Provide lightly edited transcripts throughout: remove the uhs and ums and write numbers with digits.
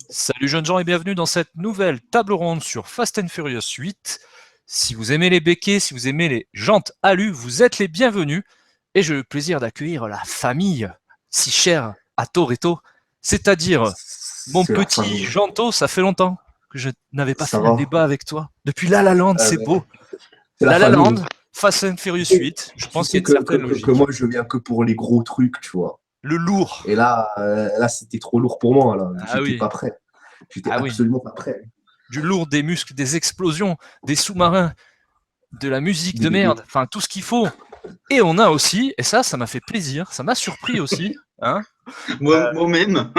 Salut jeunes gens et bienvenue dans cette nouvelle table ronde sur Fast and Furious 8. Si vous aimez les béquets, si vous aimez les jantes alu, vous êtes les bienvenus. Et j'ai le plaisir d'accueillir la famille si chère à Toretto, c'est-à-dire mon C'est la petit famille. Janto. Ça fait longtemps que je n'avais pas Ça fait un va? débat avec toi. Depuis La La Land, c'est Ouais. beau. C'est la La La Land, famille. Fast and Tu Furious sais, 8, je tu pense qu'il y a sais une que, certaine que logique. moi, je viens que pour les gros trucs, tu vois. Le lourd. Et là, c'était trop lourd pour moi, là. Ah J'étais oui, pas prêt. J'étais ah oui. absolument pas prêt. Du lourd, des muscles, des explosions, des sous-marins, de la musique Des de bébés. merde, enfin tout ce qu'il faut. Et on a aussi, et ça m'a fait plaisir, ça m'a surpris aussi, hein. Moi-même.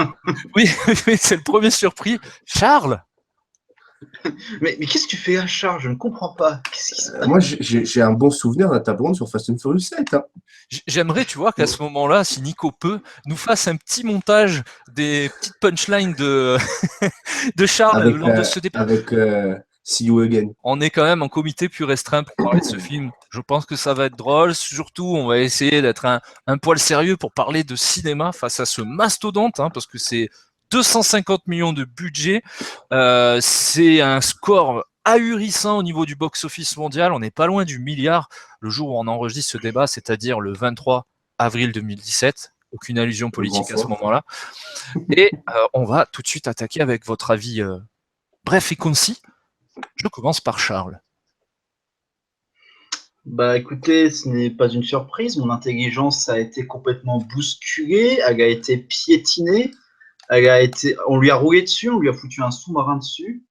Oui, oui, c'est le premier surpris, Charles. Mais qu'est-ce que tu fais à Charles? Je ne comprends pas. Qu'est-ce qui se passe? Moi, j'ai un bon souvenir d'un table ronde sur Fast and Furious 7. Hein. J'aimerais, tu vois, qu'à ce moment-là, si Nico peut, nous fasse un petit montage des petites punchlines de, de Charles Avec, lors de ce débat. See You Again. On est quand même en comité plus restreint pour parler de ce film. Je pense que ça va être drôle. Surtout, on va essayer d'être un poil sérieux pour parler de cinéma face à ce mastodonte, hein, parce que c'est 250 millions de budget. C'est un score ahurissant au niveau du box-office mondial. On n'est pas loin du milliard le jour où on enregistre ce débat, c'est-à-dire le 23 avril 2017. Aucune allusion Le grand politique à ce soir. moment-là. Et on va tout de suite attaquer avec votre avis bref et concis. Je commence par Charles. Bah écoutez, ce n'est pas une surprise. Mon intelligence a été complètement bousculée. Elle a été piétinée. On lui a roulé dessus. On lui a foutu un sous-marin dessus.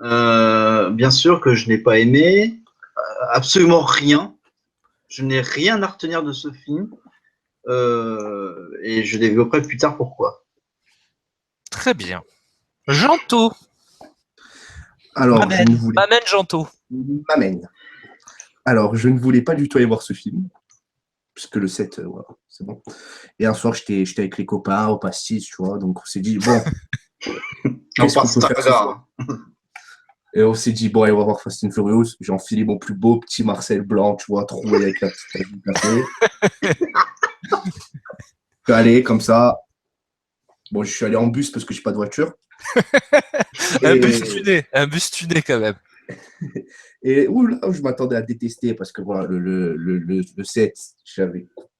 Bien sûr que je n'ai pas aimé. Absolument rien. Je n'ai rien à retenir de ce film. Et je développerai plus tard pourquoi. Très bien. Janto. Alors, je ne voulais M'amène Janto. m'amène. Alors, je ne voulais pas du tout aller voir ce film. Puisque le 7, voilà, c'est bon. Et un soir, j'étais avec les copains au pastis, tu vois. Donc, on s'est dit, bon, qu'est-ce qu'on peut faire ce soir? Et on s'est dit, bon, allez, on va voir Fast and Furious. J'ai enfilé mon plus beau petit Marcel blanc, tu vois, troué avec la petite tasse de café. Allez, comme ça. Bon, je suis allé en bus parce que j'ai pas de voiture. Un bus tuné quand même. Et là, je m'attendais à détester parce que voilà, le 7,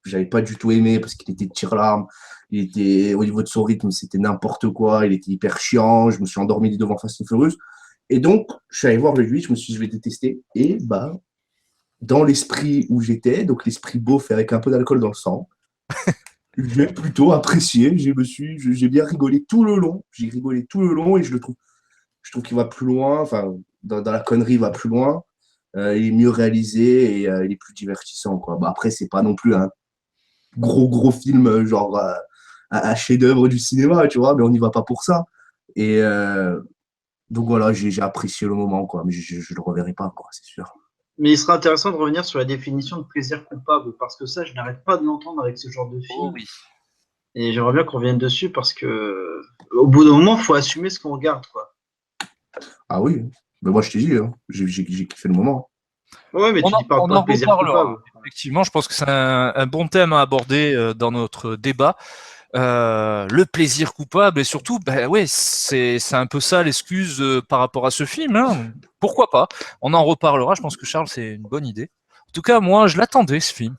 j'avais pas du tout aimé parce qu'il était de tire-larme. Il était, au niveau de son rythme, c'était n'importe quoi. Il était hyper chiant. Je me suis endormi devant Fast and Furious. Et donc, je suis allé voir le 8. Je me suis dit, je vais détester. Et bah, dans l'esprit où j'étais, donc l'esprit beauf avec un peu d'alcool dans le sang, j'ai plutôt apprécié. J'ai bien rigolé tout le long. J'ai rigolé tout le long et je trouve qu'il va plus loin. Enfin, dans la connerie, il va plus loin. Il est mieux réalisé et il est plus divertissant. Quoi. Bah, après, c'est pas non plus un gros film, genre un chef-d'œuvre du cinéma, tu vois, mais on n'y va pas pour ça. Et donc voilà, j'ai apprécié le moment, quoi, mais je le reverrai pas, quoi, c'est sûr. Mais il serait intéressant de revenir sur la définition de plaisir coupable, parce que ça, je n'arrête pas de l'entendre avec ce genre de film. Oh oui. Et j'aimerais bien qu'on revienne dessus, parce que au bout d'un moment, il faut assumer ce qu'on regarde, quoi. Ah oui, mais moi je t'ai dit, hein, j'ai kiffé le moment. Ouais, mais tu parles pas de plaisir coupable. Effectivement, je pense que c'est un bon thème à aborder dans notre débat. Le plaisir coupable et surtout, bah ouais, c'est un peu ça l'excuse par rapport à ce film. Hein. Pourquoi pas? On en reparlera. Je pense que Charles, c'est une bonne idée. En tout cas, moi, je l'attendais ce film.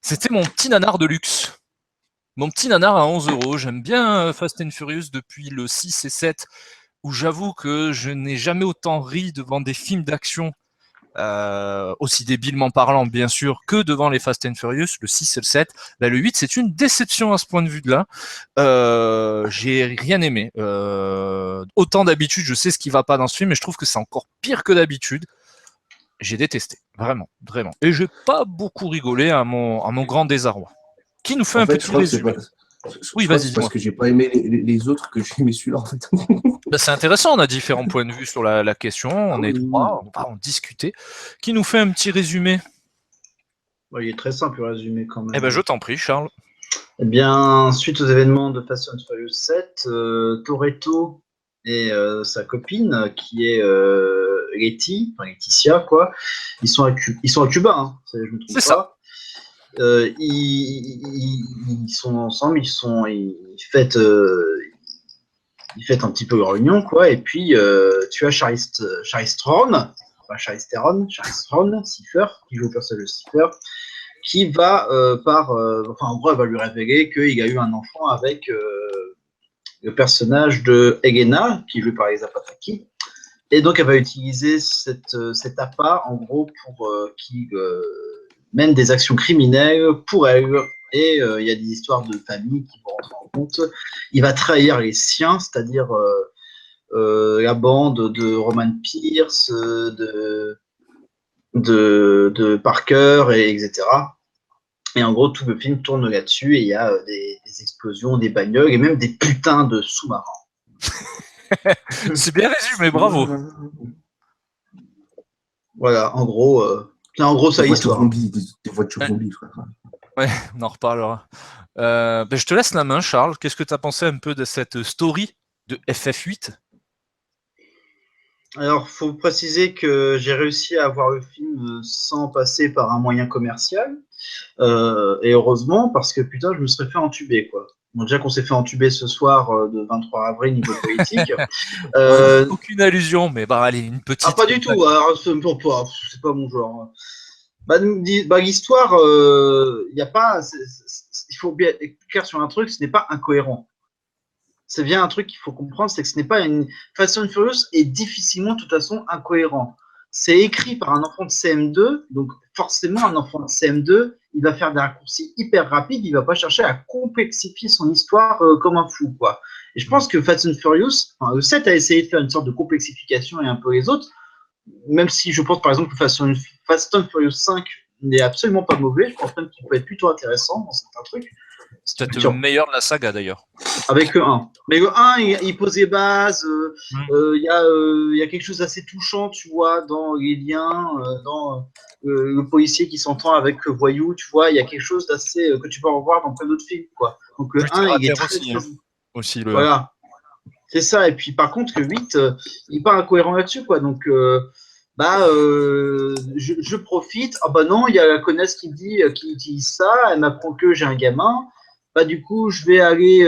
C'était mon petit nanar de luxe. Mon petit nanar à 11 €. J'aime bien Fast and Furious depuis le 6 et 7, où j'avoue que je n'ai jamais autant ri devant des films d'action. Aussi débilement parlant bien sûr que devant les Fast and Furious, le 6 et le 7. Ben, le 8 c'est une déception à ce point de vue là. J'ai rien aimé. Autant d'habitude je sais ce qui va pas dans ce film, mais je trouve que c'est encore pire que d'habitude. J'ai détesté, vraiment. Et j'ai pas beaucoup rigolé à mon grand désarroi. Qui nous fait un petit résumé? Oui, vas-y. C'est parce que j'ai pas aimé les autres que j'ai aimé celui-là en fait. Ben, c'est intéressant, on a différents points de vue sur la question, on est trois, on va en discuter. Qui nous fait un petit résumé? Ouais, il est très simple le résumé quand même. Eh ben, je t'en prie, Charles. Eh bien, suite aux événements de Fast and Furious 7, Toretto et sa copine, qui est Laetitia, quoi, ils sont à Cuba, hein, je me trompe pas. Ça. Ils sont ensemble, ils fêtent ils fêtent un petit peu leur union, quoi. Et puis, tu as Charlize Theron, Charlize Theron, Cipher, qui joue le personnage de Cipher, qui va, enfin, en gros, elle va lui révéler qu'il y a eu un enfant avec le personnage de Helena, qui est joué par Elsa Pataky. Et donc, elle va utiliser cet appât, en gros, pour qu'il mène des actions criminelles pour elle. Et il y a des histoires de famille qui vont rentrer en compte. Il va trahir les siens, c'est-à-dire la bande de Roman Pierce, de Parker, etc. Et en gros, tout le film tourne là-dessus et il y a des explosions, des bagnoles et même des putains de sous-marins. C'est bien résumé, bravo. Voilà, en gros, ça l'histoire. Des voitures zombies, frère. Ouais, on en reparlera. Je te laisse la main, Charles. Qu'est-ce que tu as pensé un peu de cette story de FF8 ? Alors, faut préciser que j'ai réussi à voir le film sans passer par un moyen commercial. Et heureusement, parce que putain, je me serais fait entuber, quoi. Bon, déjà qu'on s'est fait entuber ce soir de 23 avril niveau politique. Aucune allusion, mais bah allez, une petite. Ah, pas du tout. Alors, c'est pas mon genre. L'histoire, il y a pas. Il faut bien être clair sur un truc, ce n'est pas incohérent. C'est bien un truc qu'il faut comprendre, c'est que ce n'est pas une. Fast and Furious est difficilement, de toute façon, incohérent. C'est écrit par un enfant de CM2, donc forcément, un enfant de CM2, il va faire des raccourcis hyper rapides, il va pas chercher à complexifier son histoire comme un fou, quoi. Et je pense que Fast and Furious, enfin, le 7 a essayé de faire une sorte de complexification et un peu les autres, même si je pense par exemple que Fast and Furious 5 n'est absolument pas mauvais, je pense même qu'il peut être plutôt intéressant dans certains trucs. C'est peut-être le meilleur de la saga d'ailleurs. Avec le 1. Mais le 1, il pose les bases, il y a quelque chose d'assez touchant, tu vois, dans les liens, dans le policier qui s'entend avec le voyou, tu vois, il y a quelque chose d'assez que tu peux revoir dans plein d'autres films, quoi. Donc le 1, il est très aussi le voilà. C'est ça, et puis par contre, le 8, il n'est pas incohérent là-dessus, quoi. Donc, je profite. Ah bah non, il y a la connasse qui dit qui utilise ça, elle m'apprend que j'ai un gamin. Bah du coup, je vais aller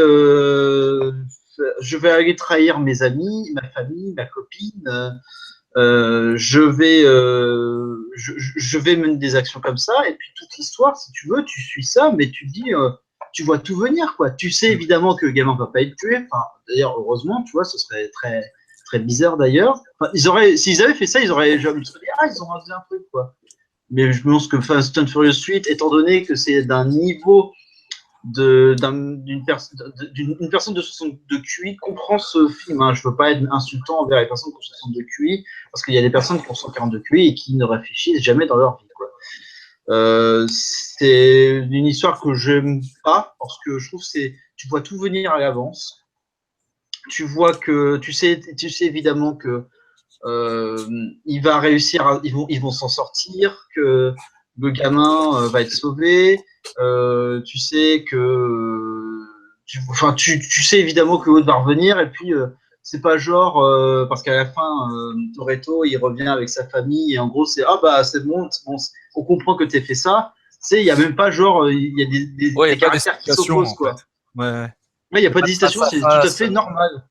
trahir mes amis, ma famille, ma copine. Je vais mener des actions comme ça, et puis toute l'histoire, si tu veux, tu suis ça, mais tu dis, tu vois tout venir, quoi. Tu sais évidemment que le gamin va pas être tué. Enfin, d'ailleurs, heureusement, tu vois, ce serait très très bizarre d'ailleurs. Enfin, s'ils avaient fait ça, ils auraient jamais dit, ils ont rasé un truc, quoi. Mais je pense que Fast and Furious 8, étant donné que c'est d'un niveau d'une personne de 62 QI comprend ce film. Hein. Je veux pas être insultant envers les personnes qui ont 62 QI, parce qu'il y a des personnes qui ont 142 QI et qui ne réfléchissent jamais dans leur vie, quoi. C'est une histoire que j'aime pas, parce que je trouve que tu vois tout venir à l'avance. Tu vois que tu sais évidemment que il va réussir, ils vont s'en sortir, que le gamin va être sauvé. Tu sais que tu sais évidemment que l'autre va revenir, et puis c'est pas genre parce qu'à la fin Toretto il revient avec sa famille et en gros c'est c'est bon, on comprend que t'as fait ça. Tu sais, il y a même pas genre il y a des caractères qui s'opposent, quoi. Ouais, il n'y a pas d'hésitation, c'est tout à fait normal.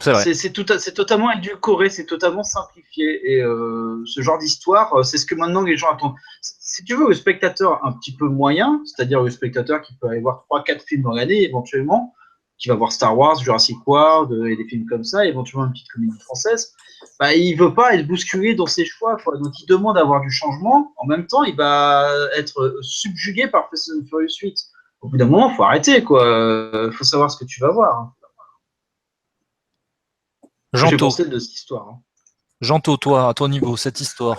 C'est vrai. C'est totalement édulcoré, c'est totalement simplifié. Et ce genre d'histoire, c'est ce que maintenant les gens attendent. Si tu veux, le spectateur un petit peu moyen, c'est-à-dire le spectateur qui peut aller voir 3-4 films dans l'année éventuellement, qui va voir Star Wars, Jurassic World et des films comme ça, éventuellement une petite comédie française, il veut pas être bousculé dans ses choix, quoi. Donc il demande à avoir du changement. En même temps, il va être subjugué par Fast and Furious 8. Au bout d'un moment, il faut arrêter, quoi. Faut savoir ce que tu vas voir. J'ai pensé de cette histoire. Janto, toi, à ton niveau, cette histoire.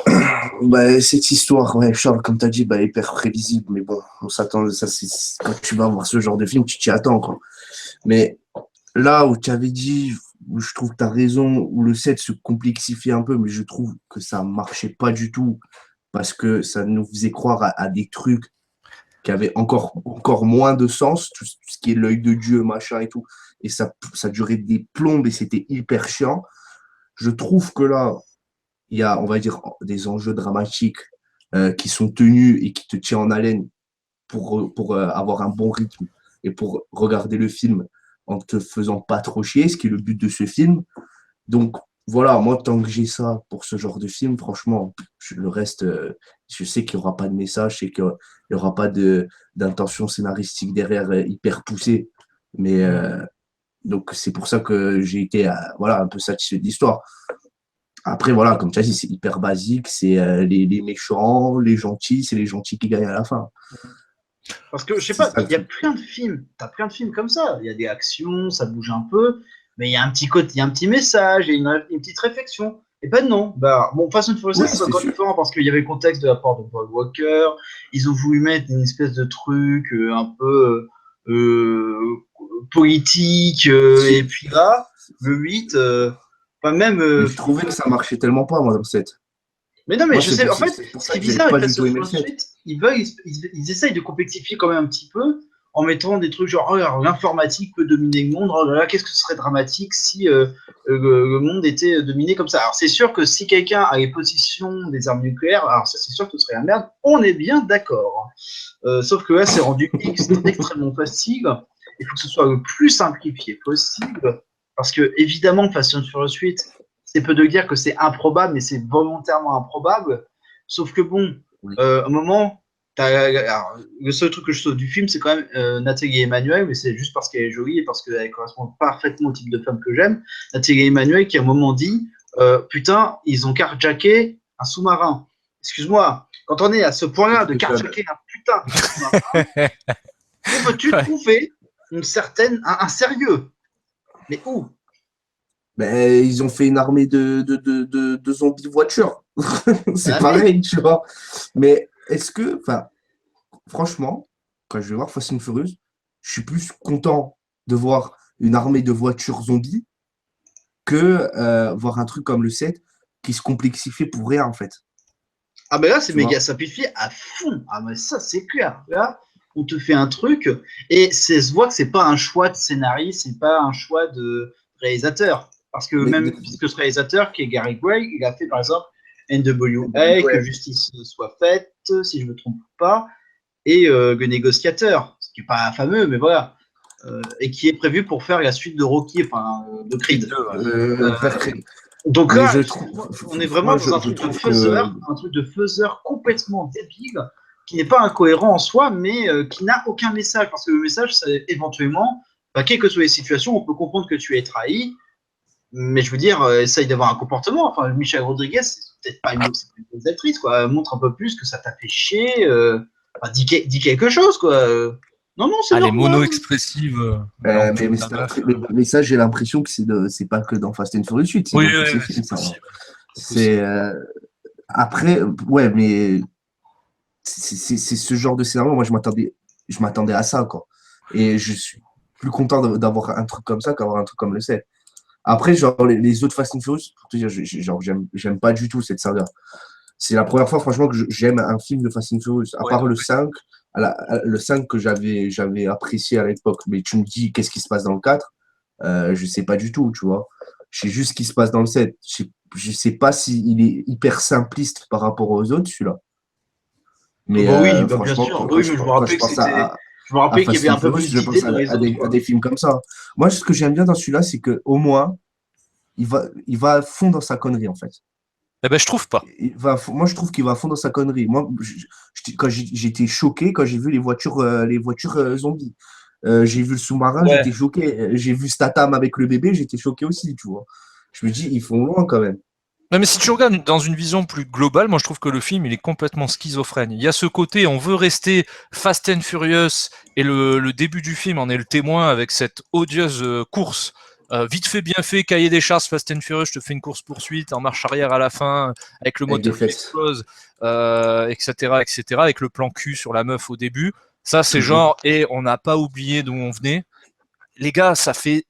Cette histoire, ouais, Charles, comme tu as dit, hyper prévisible, mais bon, on s'attend, quand tu vas voir ce genre de film, tu t'y attends, quoi. Mais là où tu avais dit, où je trouve que tu as raison, où le set se complexifie un peu, mais je trouve que ça marchait pas du tout, parce que ça nous faisait croire à des trucs qui avaient encore moins de sens, tout ce qui est l'œil de Dieu, machin et tout, et ça durait des plombes et c'était hyper chiant. Je trouve que là, il y a, on va dire, des enjeux dramatiques qui sont tenus et qui te tiennent en haleine pour avoir un bon rythme et pour regarder le film en te faisant pas trop chier, ce qui est le but de ce film. Donc voilà, moi, tant que j'ai ça pour ce genre de film, franchement, le reste, je sais qu'il n'y aura pas de message, je sais qu'il n'y aura pas d'intention scénaristique derrière hyper poussée. Mais donc, c'est pour ça que j'ai été voilà, un peu satisfait de l'histoire. Après, voilà, comme tu as dit, c'est hyper basique, c'est les méchants, les gentils, c'est les gentils qui gagnent à la fin. Parce que, je sais C'est pas, ça, il y a plein de films, t'as plein de films comme ça. Il y a des actions, ça bouge un peu, mais il y a un petit côté, il y a un petit message, il y a une petite réflexion. Et ben non, bah, bon, Fast and Furious, Oui, c'est c'est encore sûr. différent parce qu'il y avait le contexte de la part de Paul Walker. Ils ont voulu mettre une espèce de truc un peu politique, et puis là, le 8, enfin, même. Mais je trouvais que ça marchait tellement pas, moi, dans le 7. Mais non, mais Moi, je sais, en fait, c'est pour ce ça qui est que j'avais bizarre pas avec du Fast tout and aimé le Furious 7. 8, ils essayent de complexifier quand même un petit peu en mettant des trucs genre oh, l'informatique peut dominer le monde, oh là là, qu'est-ce que ce serait dramatique si le monde était dominé comme ça. Alors c'est sûr que si quelqu'un a les positions des armes nucléaires, alors ça c'est sûr que ce serait la merde, on est bien d'accord. Sauf que là c'est rendu extrêmement facile, il faut que ce soit le plus simplifié possible, parce que évidemment Fast and Furious 8, c'est peu de dire que c'est improbable, mais c'est volontairement improbable. Sauf que bon, Oui. à un moment, alors, le seul truc que je saute du film, c'est quand même Nathalie Emmanuel, mais c'est juste parce qu'elle est jolie et parce qu'elle correspond parfaitement au type de femme que j'aime. Nathalie Emmanuel qui à un moment dit putain, ils ont carjacké un sous-marin. Excuse-moi, quand on est à ce point-là de carjacker un putain de sous-marin, où peux-tu trouver un sérieux? Mais où? Ben, ils ont fait une armée de zombies voitures. C'est Ah, pareil, tu vois. Mais est-ce que, enfin, franchement, quand je vais voir Fast and Furious, je suis plus content de voir une armée de voitures zombies que voir un truc comme le 7 qui se complexifie pour rien, en fait. Ah ben là, c'est Tu méga vois. simplifié à fond. Ah mais ça, c'est clair. Là, on te fait un truc et se voit que c'est pas un choix de scénariste, c'est pas un choix de réalisateur. Parce que Mais, même puisque ce réalisateur, qui est Gary Gray, il a fait par exemple NWA, que justice soit faite, si je me trompe pas, et le négociateur, ce qui est pas fameux, mais voilà. Et qui est prévu pour faire la suite de Rocky, enfin de Creed. Frère Creed. Donc Mais là, je excuse-moi, trouve, on est vraiment dans un je truc de trouve faiseur, un truc de faiseur complètement débile, qui n'est pas incohérent en soi, mais qui n'a aucun message. Parce que le message, c'est éventuellement, bah, quelles que soient les situations, on peut comprendre que tu es trahi, mais je veux dire, essaye d'avoir un comportement. Enfin, Michelle Rodriguez, c'est peut-être pas une bonne actrice, quoi. Montre un peu plus que ça t'a fait chier. Enfin, dis quelque chose, quoi. Non, non, c'est Ah, les normal. mono-expressives. Non, mais, mais ça, j'ai l'impression que c'est pas que dans Fast and Furious 8, c'est oui, dans tous ces oui, films. c'est Ça, possible. c'est après, ouais, mais c'est ce genre de scénario. Moi, je m'attendais à ça, quoi. Et je suis plus content d'avoir un truc comme ça qu'avoir un truc comme le 7. Après, genre, les autres Fast and Furious, pour te dire, genre, j'aime pas du tout cette saga. C'est la première fois, franchement, que j'aime un film de Fast and Furious, à Ouais, part non, le 5, le 5 que j'avais apprécié à l'époque. Mais tu me dis, qu'est-ce qui se passe dans le 4? Je sais pas du tout, tu vois. Je sais juste ce qui se passe dans le 7. Je sais pas s'il est hyper simpliste par rapport aux autres, celui-là. Oh, Mais bah oui, bah bien franchement, sûr. Oui, mais je me rappelais que c'était. Je me rappelais qu'il y Fast avait and un peu Furious, plus je d'idées pense dans les autres, à quoi. des films comme ça. Moi, ce que j'aime bien dans celui-là, c'est qu'au moins, il va à fond dans sa connerie, en fait. Eh ben, je trouve pas. Moi, je trouve qu'il va à fond dans sa connerie. Moi, quand j'étais choqué quand j'ai vu les voitures zombies. J'ai vu le sous-marin, Ouais. j'étais choqué. J'ai vu Statham avec le bébé, j'étais choqué aussi, tu vois. Je me dis, ils font loin quand même. Non, mais si tu regardes dans une vision plus globale, moi je trouve que le film il est complètement schizophrène. Il y a ce côté, on veut rester Fast and Furious, et le début du film en est le témoin avec cette odieuse course. Vite fait, bien fait, cahier des charges, Fast and Furious, je te fais une course-poursuite en marche arrière à la fin, avec le Avec des moteur qui fesses. explose, etc., avec le plan cul sur la meuf au début. Ça, c'est Mhm. genre, et on n'a pas oublié d'où on venait. Les gars, ça fait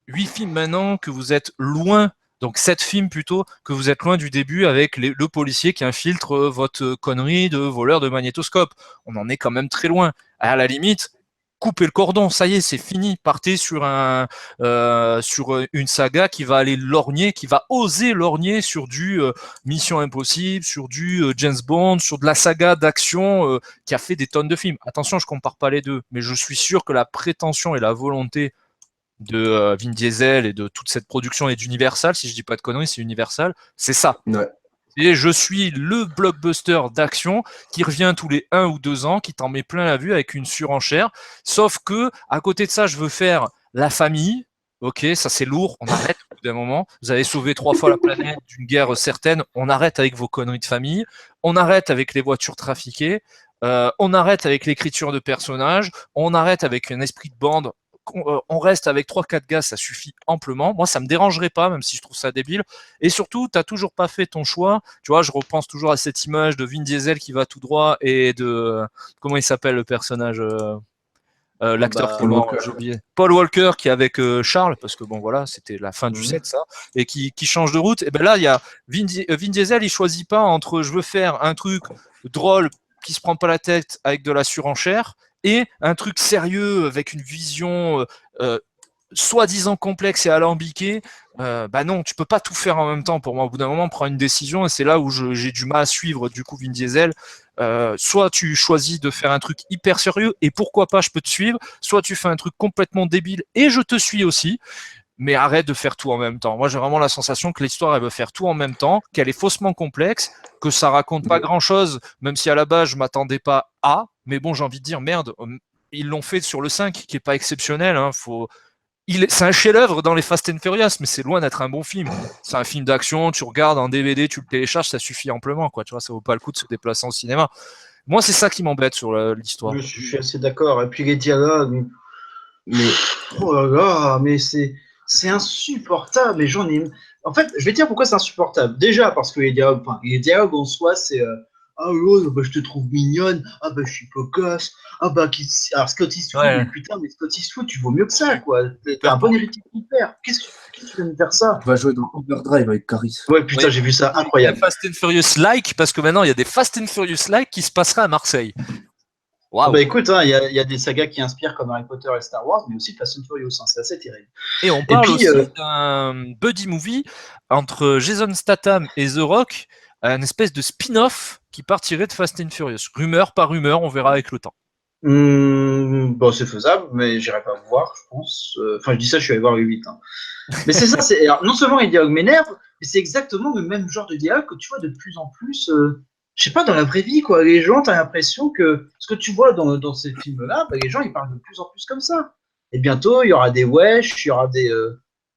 8 films maintenant que vous êtes loin, donc 7 films plutôt, que vous êtes loin du début avec le policier qui infiltre votre connerie de voleur de magnétoscope. On en est quand même très loin. À la limite, coupez le cordon, ça y est, c'est fini. Partez sur sur une saga qui va aller lorgner, qui va oser lorgner sur du Mission Impossible, sur du James Bond, sur de la saga d'action qui a fait des tonnes de films. Attention, je compare pas les deux, mais je suis sûr que la prétention et la volonté Vin Diesel et de toute cette production et d'Universal, si je dis pas de conneries, c'est Universal, c'est ça. Ouais. Et je suis le blockbuster d'action qui revient tous les 1 ou 2 ans, qui t'en met plein la vue avec une surenchère. Sauf que, à côté de ça, je veux faire la famille. Ok, ça c'est lourd, on arrête au bout d'un moment. Vous avez sauvé 3 fois la planète d'une guerre certaine, on arrête avec vos conneries de famille. On arrête avec les voitures trafiquées. On arrête avec l'écriture de personnages. On arrête avec un esprit de bande. On reste avec 3-4 gars, ça suffit amplement. Moi, ça me dérangerait pas, même si je trouve ça débile. Et surtout, t'as toujours pas fait ton choix. Tu vois, je repense toujours à cette image de Vin Diesel qui va tout droit et de comment il s'appelle le personnage, l'acteur qui est mort, j'ai oublié. Paul Walker qui est avec Charles, parce que bon voilà, c'était la fin du set ça, et qui change de route. Et ben là, il y a Vin Diesel, il choisit pas entre je veux faire un truc drôle qui se prend pas la tête avec de la surenchère et un truc sérieux avec une vision soi-disant complexe et alambiquée. Bah non, tu peux pas tout faire en même temps. Pour moi, au bout d'un moment, prends une décision, et c'est là où j'ai du mal à suivre du coup Vin Diesel. Soit tu choisis de faire un truc hyper sérieux et pourquoi pas je peux te suivre, soit tu fais un truc complètement débile et je te suis aussi, mais arrête de faire tout en même temps. Moi j'ai vraiment la sensation que l'histoire elle veut faire tout en même temps, qu'elle est faussement complexe, que ça raconte pas grand chose, même si à la base je m'attendais pas à, mais bon j'ai envie de dire merde, ils l'ont fait sur le 5 qui est pas exceptionnel, hein, c'est un chef-d'œuvre dans les Fast and Furious, mais c'est loin d'être un bon film. C'est un film d'action, tu regardes en DVD, tu le télécharges, ça suffit amplement, quoi. Tu vois, ça vaut pas le coup de se déplacer au cinéma. Moi, c'est ça qui m'embête sur l'histoire. Je suis assez d'accord. Et puis les dialogues, oh là là, mais c'est insupportable. Les gens, en fait, je vais te dire pourquoi c'est insupportable. Déjà parce que les dialogues en soi, c'est ah oh, bah, je te trouve mignonne, ah bah je suis beau gosse, ah bah alors Scott Eastwood, Ouais. mais putain, mais Scott Eastwood, tu vaux mieux que ça, quoi. T'as un bon héritier de ton père. Qu'est-ce que tu viens de faire ça? Tu vas jouer dans Overdrive avec Caris. Ouais, putain, Oui. j'ai vu ça, incroyable. Fast and Furious-like, parce que maintenant, il y a des Fast and Furious-like qui se passeraient à Marseille. Waouh. Bah écoute, hein, y a des sagas qui inspirent comme Harry Potter et Star Wars, mais aussi Fast and Furious, hein, c'est assez terrible. Et on parle aussi d'un buddy movie entre Jason Statham et The Rock, une espèce de spin-off qui partirait de Fast and Furious. Rumeur par rumeur, on verra avec le temps. Bon, c'est faisable, mais j'irai pas voir, je pense. Enfin, je dis ça, je suis allé voir le 8. Hein. Mais c'est ça, alors, non seulement les dialogues m'énervent, mais c'est exactement le même genre de dialogue que tu vois de plus en plus, je sais pas, dans la vraie vie, quoi. Les gens, t'as l'impression que ce que tu vois dans ces films-là, bah, les gens, ils parlent de plus en plus comme ça. Et bientôt, il y aura des wesh, il y aura des...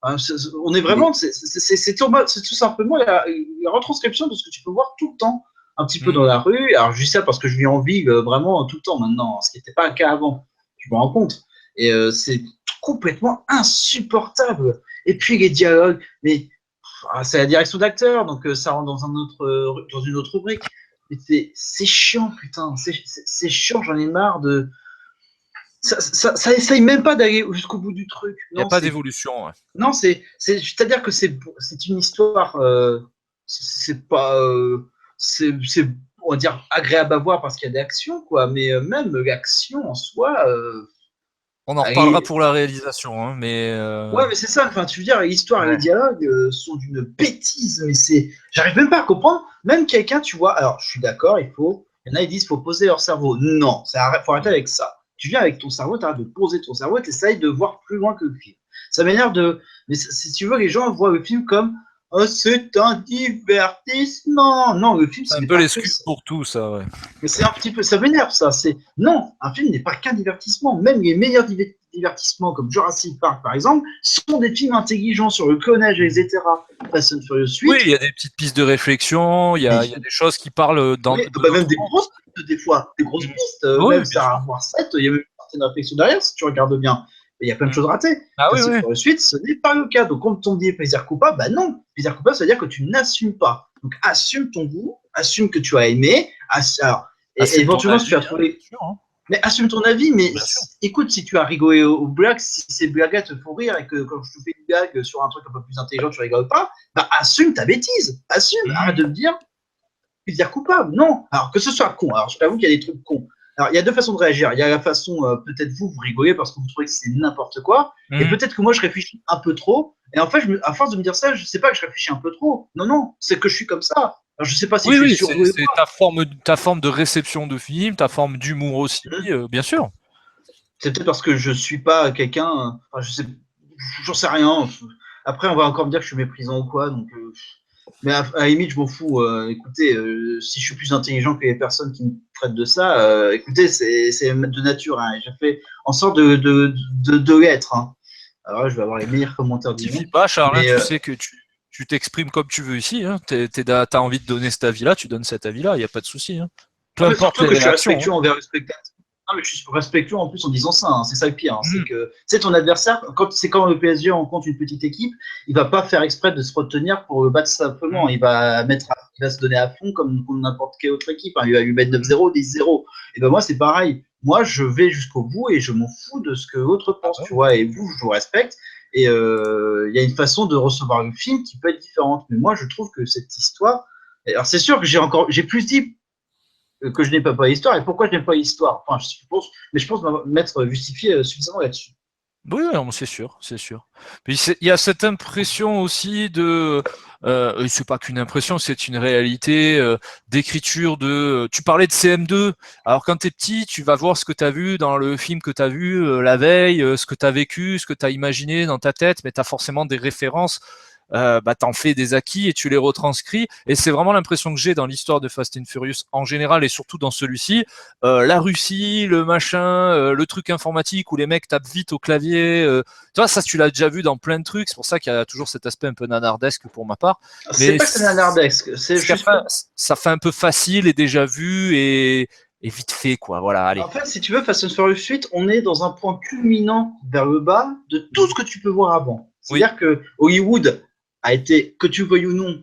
on est vraiment... C'est tout simplement la retranscription de ce que tu peux voir tout le temps. Un petit peu dans la rue. Alors, je dis ça parce que je vis en ville vraiment tout le temps maintenant, ce qui n'était pas le cas avant. Je me rends compte. Et c'est complètement insupportable. Et puis, les dialogues, mais c'est la direction d'acteur, donc ça rentre dans une autre rubrique. Mais c'est chiant, putain. C'est chiant, j'en ai marre de... Ça essaye même pas d'aller jusqu'au bout du truc. Il n'y a pas d'évolution. Ouais. Non, c'est-à-dire que c'est une histoire... c'est pas... c'est on va dire agréable à voir parce qu'il y a des actions, quoi, mais même l'action en soi on en reparlera pour la réalisation, hein, mais ouais, mais c'est ça, enfin tu veux dire, l'histoire et les dialogues sont d'une bêtise, mais j'arrive même pas à comprendre, même quelqu'un, tu vois, alors je suis d'accord, il y en a ils disent faut poser leur cerveau, non, faut arrêter avec ça, tu viens avec ton cerveau, t'arrêtes de poser ton cerveau et t'essayes de voir plus loin que le film, ça m'énerve mais si tu veux, les gens voient le film comme oh, c'est un divertissement. Non, le film, c'est un peu l'excuse pour tout, ça. Ouais. Mais c'est un petit peu, ça m'énerve, ça. Non, un film n'est pas qu'un divertissement. Même les meilleurs divertissements, comme Jurassic Park, par exemple, sont des films intelligents sur le clonage, etc. Fast and Furious 8. Oui, il y a des petites pistes de réflexion, il y a des choses qui parlent dans. Oui, même des grosses pistes, des fois. Des grosses pistes. Oui, même Star Wars 7, il y a même certaines réflexions derrière, si tu regardes bien. Il y a plein de choses ratées. Ah oui, oui. Pour la suite, ce n'est pas le cas. Donc, quand on dit plaisir coupable, bah non. Plaisir coupable, ça veut dire que tu n'assumes pas. Donc, assume ton goût, assume que tu as aimé. Et éventuellement, si tu as trouvé. Hein. Mais assume ton avis, mais écoute, si tu as rigolé aux blagues, si ces blaguettes te font rire et que quand je te fais une blague sur un truc un peu plus intelligent, tu rigoles pas, bah assume ta bêtise. Assume. Arrête de me dire plaisir coupable. Non. Alors, que ce soit con. Alors, je t'avoue qu'il y a des trucs cons. Alors, il y a deux façons de réagir. Il y a la façon, peut-être vous rigolez parce que vous trouvez que c'est n'importe quoi. Et peut-être que moi, je réfléchis un peu trop. Et en fait, à force de me dire ça, je sais pas que je réfléchis un peu trop. Non, c'est que je suis comme ça. Alors, je sais pas si je suis surjoué. C'est ta forme de réception de film, ta forme d'humour aussi, bien sûr. C'est peut-être parce que je suis pas quelqu'un. Enfin, j'en sais rien. Après, on va encore me dire que je suis méprisant ou quoi, donc. Mais à la limite, je m'en fous. Écoutez, si je suis plus intelligent que les personnes qui me traitent de ça, écoutez, c'est de nature. Hein, j'ai fait en sorte de l'être. Hein. Alors là, je vais avoir les meilleurs commentaires du monde. T'y pas, Charles, Mais, tu sais que tu t'exprimes comme tu veux ici. Hein. T'as envie de donner cet avis-là, tu donnes cet avis-là, il n'y a pas de souci. Hein. Peu importe surtout les que je suis réactions. respectueux envers le spectateur. Non, mais je suis respectueux en plus en disant ça, hein. C'est ça le pire. Hein. C'est que c'est ton adversaire, quand le PSG rencontre une petite équipe, il va pas faire exprès de se retenir pour le battre simplement. Il va se donner à fond comme n'importe quelle autre équipe. Hein. Il va lui mettre 9-0, 10-0. Et ben moi, c'est pareil. Moi, je vais jusqu'au bout et je m'en fous de ce que l'autre pense, tu vois. Et vous, je vous respecte. Et il y a une façon de recevoir le film qui peut être différente. Mais moi, je trouve que cette histoire. Alors, c'est sûr que j'ai plus dit que je n'ai pas l'histoire. Et pourquoi je n'ai pas l'histoire? Enfin, je pense m'être justifié suffisamment là-dessus. Oui, non, c'est sûr, c'est sûr. Puis il y a cette impression aussi de, c'est pas qu'une impression, c'est une réalité d'écriture de. Tu parlais de CM2. Alors quand t'es petit, tu vas voir ce que t'as vu dans le film que t'as vu la veille, ce que t'as vécu, ce que t'as imaginé dans ta tête, mais t'as forcément des références. T'en fais des acquis et tu les retranscris. Et c'est vraiment l'impression que j'ai dans l'histoire de Fast and Furious en général et surtout dans celui-ci. La Russie, le machin, le truc informatique où les mecs tapent vite au clavier. Tu vois, ça, tu l'as déjà vu dans plein de trucs. C'est pour ça qu'il y a toujours cet aspect un peu nanardesque pour ma part. C'est pas que c'est nanardesque. Ça fait un peu facile et déjà vu et vite fait, quoi. Voilà, allez. En fait, si tu veux, Fast and Furious 8, on est dans un point culminant vers le bas de tout ce que tu peux voir avant. C'est-à-dire que Hollywood a été, que tu le veuilles ou non,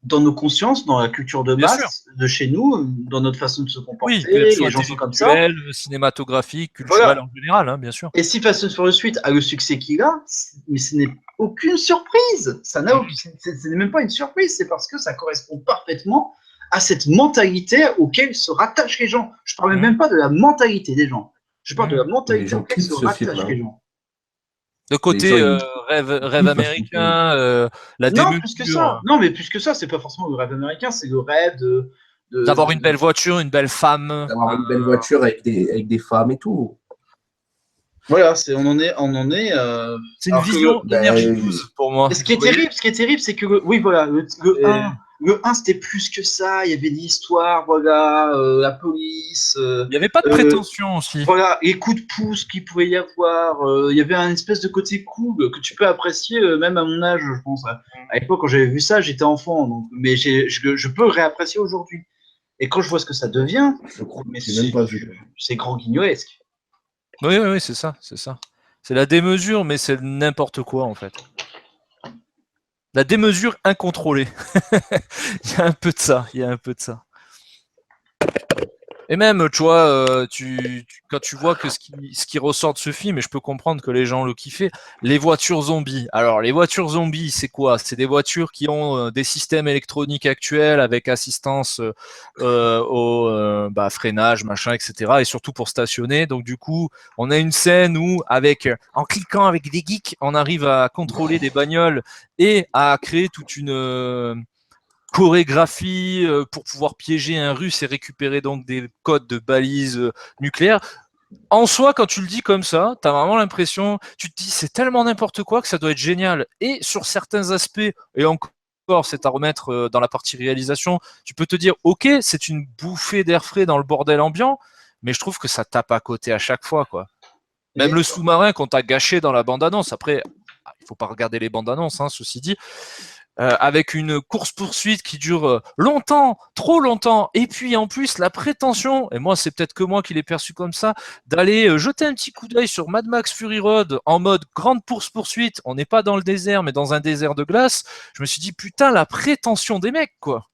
dans nos consciences, dans la culture de base de chez nous, dans notre façon de se comporter, les gens sont comme ça. Cinématographique, culturel en général, hein, bien sûr. Et si Fast and Furious 8 a le succès qu'il a, mais ce n'est aucune surprise. Ce n'est même pas une surprise, c'est parce que ça correspond parfaitement à cette mentalité auquel se rattachent les gens. Je ne parle même pas de la mentalité des gens. Je parle de la mentalité auquel se rattachent les gens. Le côté rêve américain, la démesure. Non, plus que ça. Non, mais plus que ça, c'est pas forcément le rêve américain, c'est le rêve d'avoir une belle voiture, une belle femme. D'avoir une belle voiture avec des femmes et tout. Voilà, on en est. C'est une vision d'énergie 12 pour moi. Et ce qui est terrible, c'est que le 1, c'était plus que ça. Il y avait des histoires, voilà, la police. Il n'y avait pas de prétention aussi. Voilà, les coups de pouce qu'il pouvait y avoir. Il y avait un espèce de côté cool que tu peux apprécier même à mon âge, je pense. À l'époque, quand j'avais vu ça, j'étais enfant, donc, mais je peux le réapprécier aujourd'hui. Et quand je vois ce que ça devient, c'est grand guignolesque. Oui, c'est ça. C'est la démesure, mais c'est n'importe quoi en fait. La démesure incontrôlée. Il y a un peu de ça. Et même, tu vois, quand tu vois que ce qui ressort de ce film, et je peux comprendre que les gens le kiffaient, les voitures zombies. Alors, les voitures zombies, c'est quoi? C'est des voitures qui ont des systèmes électroniques actuels avec assistance au freinage, machin, etc. Et surtout pour stationner. Donc, du coup, on a une scène où, en cliquant avec des geeks, on arrive à contrôler des bagnoles et à créer toute une chorégraphie pour pouvoir piéger un russe et récupérer donc des codes de balises nucléaires. En soi, quand tu le dis comme ça, tu as vraiment l'impression, tu te dis c'est tellement n'importe quoi que ça doit être génial. Et sur certains aspects, et encore c'est à remettre dans la partie réalisation, tu peux te dire ok, c'est une bouffée d'air frais dans le bordel ambiant, mais je trouve que ça tape à côté à chaque fois, quoi. Même le sous-marin qu'on t'a gâché dans la bande-annonce, après, il faut pas regarder les bandes-annonces, hein, ceci dit, avec une course-poursuite qui dure longtemps, trop longtemps, et puis en plus la prétention, et moi c'est peut-être que moi qui l'ai perçu comme ça, d'aller jeter un petit coup d'œil sur Mad Max Fury Road en mode grande course-poursuite, on n'est pas dans le désert mais dans un désert de glace, je me suis dit putain la prétention des mecs, quoi.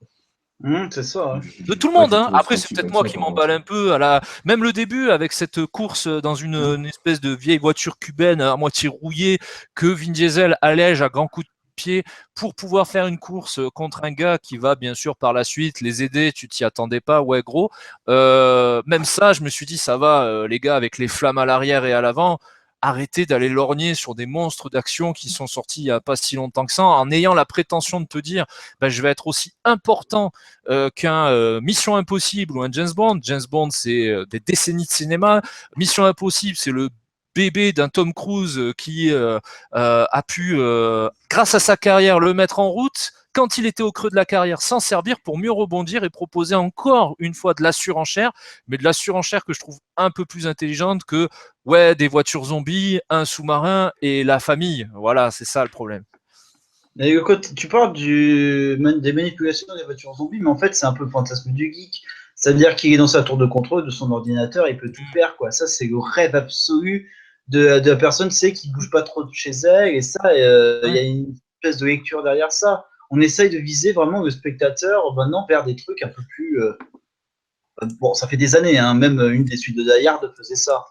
C'est ça. Hein. De tout le monde, hein. Après c'est peut-être moi qui m'emballe un peu même le début avec cette course dans une espèce de vieille voiture cubaine à moitié rouillée que Vin Diesel allège à grands coups de pied pour pouvoir faire une course contre un gars qui va bien sûr par la suite les aider, tu t'y attendais pas, ouais gros. Même ça, je me suis dit ça va, les gars avec les flammes à l'arrière et à l'avant, arrêtez d'aller lorgner sur des monstres d'action qui sont sortis il n'y a pas si longtemps que ça, en ayant la prétention de te dire je vais être aussi important qu'un Mission Impossible ou un James Bond. James Bond, c'est des décennies de cinéma. Mission Impossible, c'est le bébé d'un Tom Cruise qui a pu, grâce à sa carrière, le mettre en route quand il était au creux de la carrière, s'en servir pour mieux rebondir et proposer encore une fois de la surenchère, mais de la surenchère que je trouve un peu plus intelligente que ouais, des voitures zombies, un sous-marin et la famille. Voilà, c'est ça le problème. Et quand tu parles des manipulations des voitures zombies, mais en fait, c'est un peu le fantasme du geek. C'est-à-dire qu'il est dans sa tour de contrôle de son ordinateur, il peut tout faire, quoi. Ça, c'est le rêve absolu de la personne, c'est qui bouge pas trop de chez elle, et ça, il y a une espèce de lecture derrière ça. On essaye de viser vraiment le spectateur maintenant vers des trucs un peu plus. Bon, ça fait des années, hein, même une des suites de Die Hard faisait ça,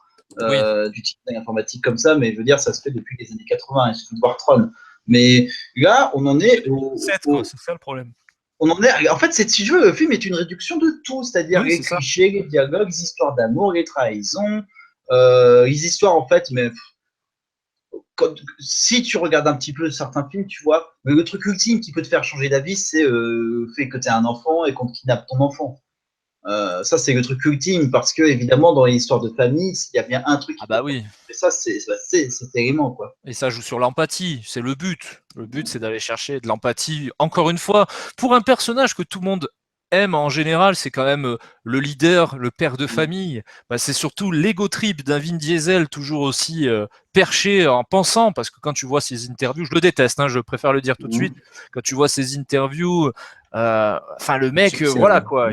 du ticketing informatique comme ça, mais je veux dire, ça se fait depuis les années 80, il suffit de voir Tron. Mais là, on en est c'est ça le problème. on en est. En fait, si tu veux, le film est une réduction de tout, c'est-à-dire Oui, les c'est ça. clichés, les dialogues, les histoires d'amour, les trahisons, les histoires en fait, mais si tu regardes un petit peu certains films, tu vois, mais le truc ultime qui peut te faire changer d'avis, c'est le fait que tu es un enfant et qu'on kidnappe ton enfant. Ça, c'est le truc ultime parce que, évidemment, dans les histoires de famille, il y a bien un truc qui Ah bah oui. Et ça, c'est terrible, quoi. Et ça joue sur l'empathie, c'est le but. Le but, c'est d'aller chercher de l'empathie. Encore une fois, pour un personnage que tout le monde aime en général, c'est quand même le leader, le père de famille. Bah, c'est surtout l'ego trip d'un Vin Diesel, toujours aussi perché en pensant, parce que quand tu vois ses interviews, je le déteste, hein, je préfère le dire tout de suite, quand tu vois ses interviews, enfin le mec, voilà quoi.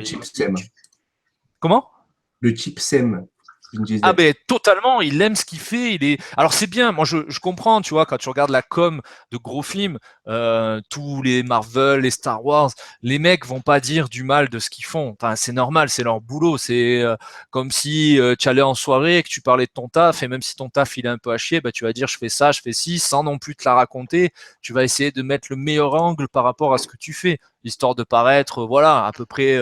Comment ? Le type sème. Ah ben totalement, il aime ce qu'il fait. Alors c'est bien. Moi je comprends, tu vois, quand tu regardes la com de gros films, tous les Marvel, les Star Wars, les mecs vont pas dire du mal de ce qu'ils font. Enfin c'est normal, c'est leur boulot. C'est comme si tu allais en soirée et que tu parlais de ton taf et même si ton taf il est un peu à chier, bah, tu vas dire je fais ça, je fais ci, sans non plus te la raconter. Tu vas essayer de mettre le meilleur angle par rapport à ce que tu fais, histoire de paraître voilà à peu près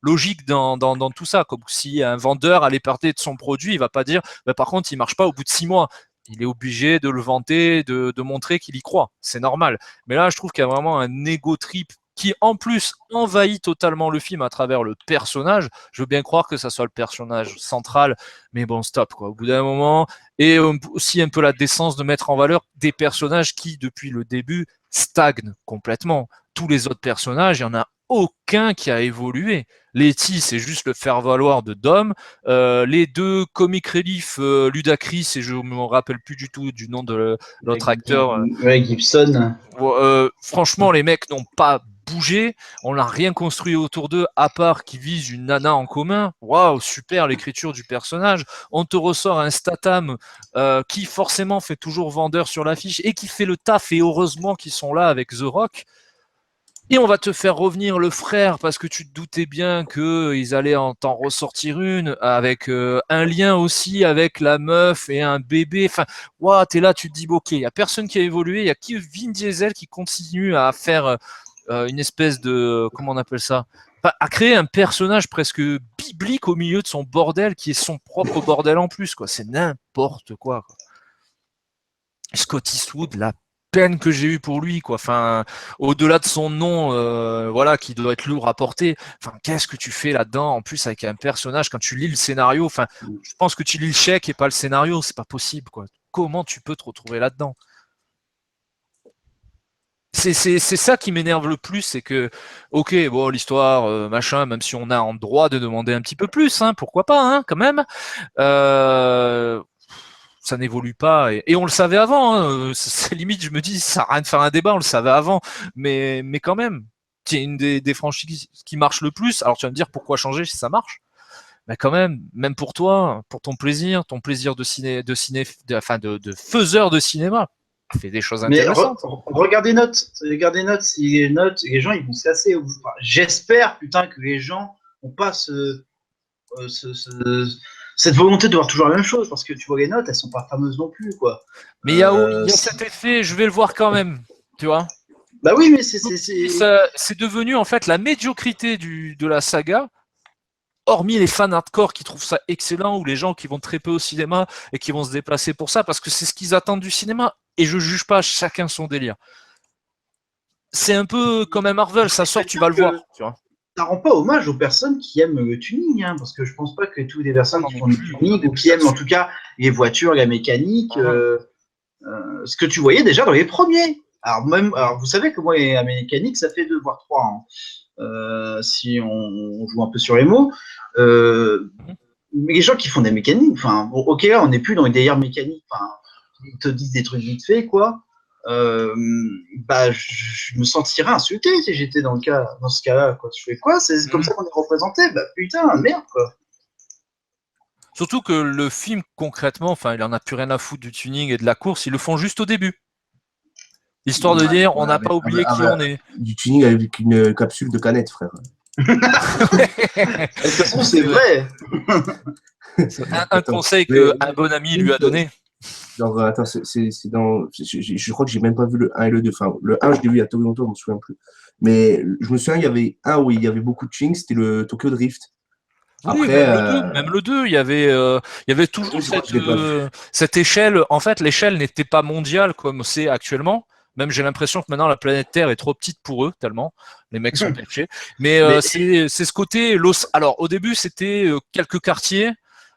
logique dans tout ça. Comme si un vendeur allait parler de son produit, il va pas dire bah, par contre il marche pas au bout de 6 mois. Il est obligé de le vanter, de montrer qu'il y croit. C'est normal. Mais là, je trouve qu'il y a vraiment un ego trip qui, en plus, envahit totalement le film à travers le personnage. Je veux bien croire que ça soit le personnage central, mais bon, stop, quoi. Au bout d'un moment, et aussi un peu la décence de mettre en valeur des personnages qui, depuis le début, stagnent complètement. Tous les autres personnages, il n'y en a aucun qui a évolué. Letty, c'est juste le faire-valoir de Dom. Les deux comic relief, Ludacris, et je ne me rappelle plus du tout du nom de l'autre acteur. Ouais, Gibson. Franchement, les mecs n'ont pas bougé. On n'a rien construit autour d'eux, à part qu'ils visent une nana en commun. Waouh, super l'écriture du personnage. On te ressort un Statham qui forcément fait toujours vendeur sur l'affiche et qui fait le taf, et heureusement qu'ils sont là avec The Rock. Et on va te faire revenir le frère parce que tu te doutais bien qu'ils allaient t'en ressortir une avec un lien aussi avec la meuf et un bébé. Enfin, wow, t'es là, tu te dis, ok, il n'y a personne qui a évolué, il y a que Vin Diesel qui continue à faire une espèce de, comment on appelle ça, à créer un personnage presque biblique au milieu de son bordel qui est son propre bordel en plus, quoi. C'est n'importe quoi. Scott Eastwood, la peine que j'ai eue pour lui, quoi. Enfin, au-delà de son nom, voilà, qui doit être lourd à porter. Enfin, qu'est-ce que tu fais là-dedans, en plus avec un personnage quand tu lis le scénario. Enfin, je pense que tu lis le chèque et pas le scénario, c'est pas possible, quoi. Comment tu peux te retrouver là-dedans? C'est ça qui m'énerve le plus, c'est que, ok, bon, l'histoire, machin, même si on a en droit de demander un petit peu plus, hein, pourquoi pas, hein, quand même. Ça n'évolue pas et on le savait avant, hein, c'est limite je me dis ça sert à rien de faire un débat, on le savait avant, mais quand même c'est une des franchises qui marche le plus. Alors tu vas me dire pourquoi changer si ça marche, mais quand même, même pour toi, pour ton plaisir de faiseur de cinéma, fais des choses Mais intéressantes. regardez notes, si les notes, les gens ils vont se casser. Enfin, j'espère putain que les gens n'ont pas cette volonté de voir toujours la même chose, parce que tu vois les notes, elles sont pas fameuses non plus, quoi. Mais il y a cet effet, je vais le voir quand même, tu vois. Bah oui, mais c'est devenu en fait la médiocrité de la saga. Hormis les fans hardcore qui trouvent ça excellent, ou les gens qui vont très peu au cinéma et qui vont se déplacer pour ça, parce que c'est ce qu'ils attendent du cinéma. Et je juge pas, chacun son délire. C'est un peu comme un Marvel, ça sort, tu vas le voir. Tu vois. ça rend pas hommage aux personnes qui aiment le tuning, hein, parce que je pense pas que toutes les personnes qui font du tuning ou qui aiment en tout cas les voitures, la mécanique, ce que tu voyais déjà dans les premiers. Alors vous savez que moi, la mécanique, ça fait 2 voire 3. Si on joue un peu sur les mots. Mais les gens qui font des mécaniques, enfin, bon, ok, là, on n'est plus dans les délires mécaniques, enfin, ils te disent des trucs vite fait, quoi. Bah, je me sentirais insulté si j'étais dans ce cas-là, quoi. Je fais quoi? C'est comme ça qu'on est représenté? Bah, putain, merde, quoi. Surtout que le film, concrètement, enfin, il en a plus rien à foutre du tuning et de la course, ils le font juste au début. Histoire de dire, on n'a pas oublié qui on est. Du tuning avec une capsule de canette, frère. De toute façon, c'est vrai. Un conseil qu'un bon ami lui a donné. Genre, attends, c'est dans. Je crois que j'ai même pas vu le 1 et le 2. Enfin, le 1, je l'ai vu il y a Toronto, je me souviens plus. Mais je me souviens, il y avait un où il y avait beaucoup de tuning, c'était le Tokyo Drift. Oui, Après, même le 2, il y avait toujours cette échelle. En fait, l'échelle n'était pas mondiale comme c'est actuellement. Même j'ai l'impression que maintenant la planète Terre est trop petite pour eux, tellement les mecs sont perchés. Mais c'est ce côté. Alors au début, c'était quelques quartiers.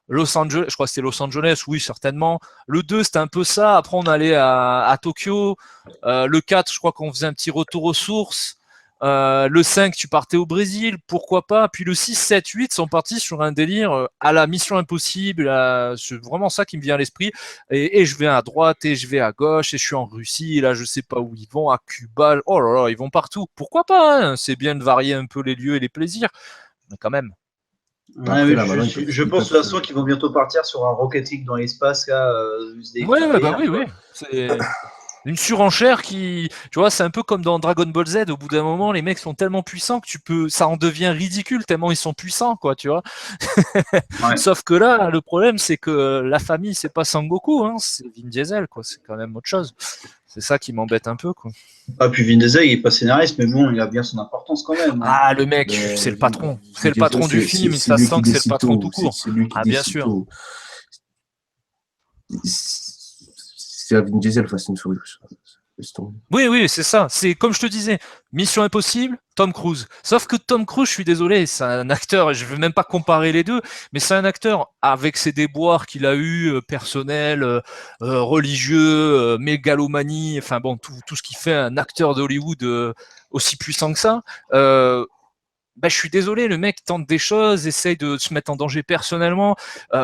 Los Angeles, je crois que c'était Los Angeles, oui, certainement. Le 2, c'était un peu ça. Après, on allait à Tokyo. Le 4, je crois qu'on faisait un petit retour aux sources. Le 5, tu partais au Brésil, pourquoi pas. Puis le 6, 7, 8 sont partis sur un délire à la Mission Impossible. C'est vraiment ça qui me vient à l'esprit. Et je vais à droite et je vais à gauche et je suis en Russie. Et là, je sais pas où ils vont, à Cuba. Oh là là, ils vont partout. Pourquoi pas, hein, c'est bien de varier un peu les lieux et les plaisirs. Mais quand même. Ouais, oui, je pense de toute façon qu'ils vont bientôt partir sur un Rocket League dans l'espace. Ouais, bah oui. C'est une surenchère qui, tu vois, c'est un peu comme dans Dragon Ball Z. Au bout d'un moment, les mecs sont tellement puissants que ça en devient ridicule tellement ils sont puissants, quoi, tu vois. Ouais. Sauf que là, le problème, c'est que la famille, c'est pas Sangoku, hein, c'est Vin Diesel, quoi. C'est quand même autre chose. C'est ça qui m'embête un peu, quoi. Ah, puis Vin Diesel, il est pas scénariste, mais bon, il a bien son importance quand même. Ah, le mec, c'est le patron. C'est le patron du film, ça sent que c'est le patron tout court. Ah, bien sûr. C'est Vin Diesel, Fast and Furious. Oui, c'est ça. C'est comme je te disais, Mission Impossible, Tom Cruise. Sauf que Tom Cruise, je suis désolé, c'est un acteur, je ne veux même pas comparer les deux, mais c'est un acteur avec ses déboires qu'il a eu, personnels, religieux, mégalomanie, enfin bon, tout ce qui fait un acteur d'Hollywood aussi puissant que ça. Je suis désolé, le mec tente des choses, essaye de se mettre en danger personnellement.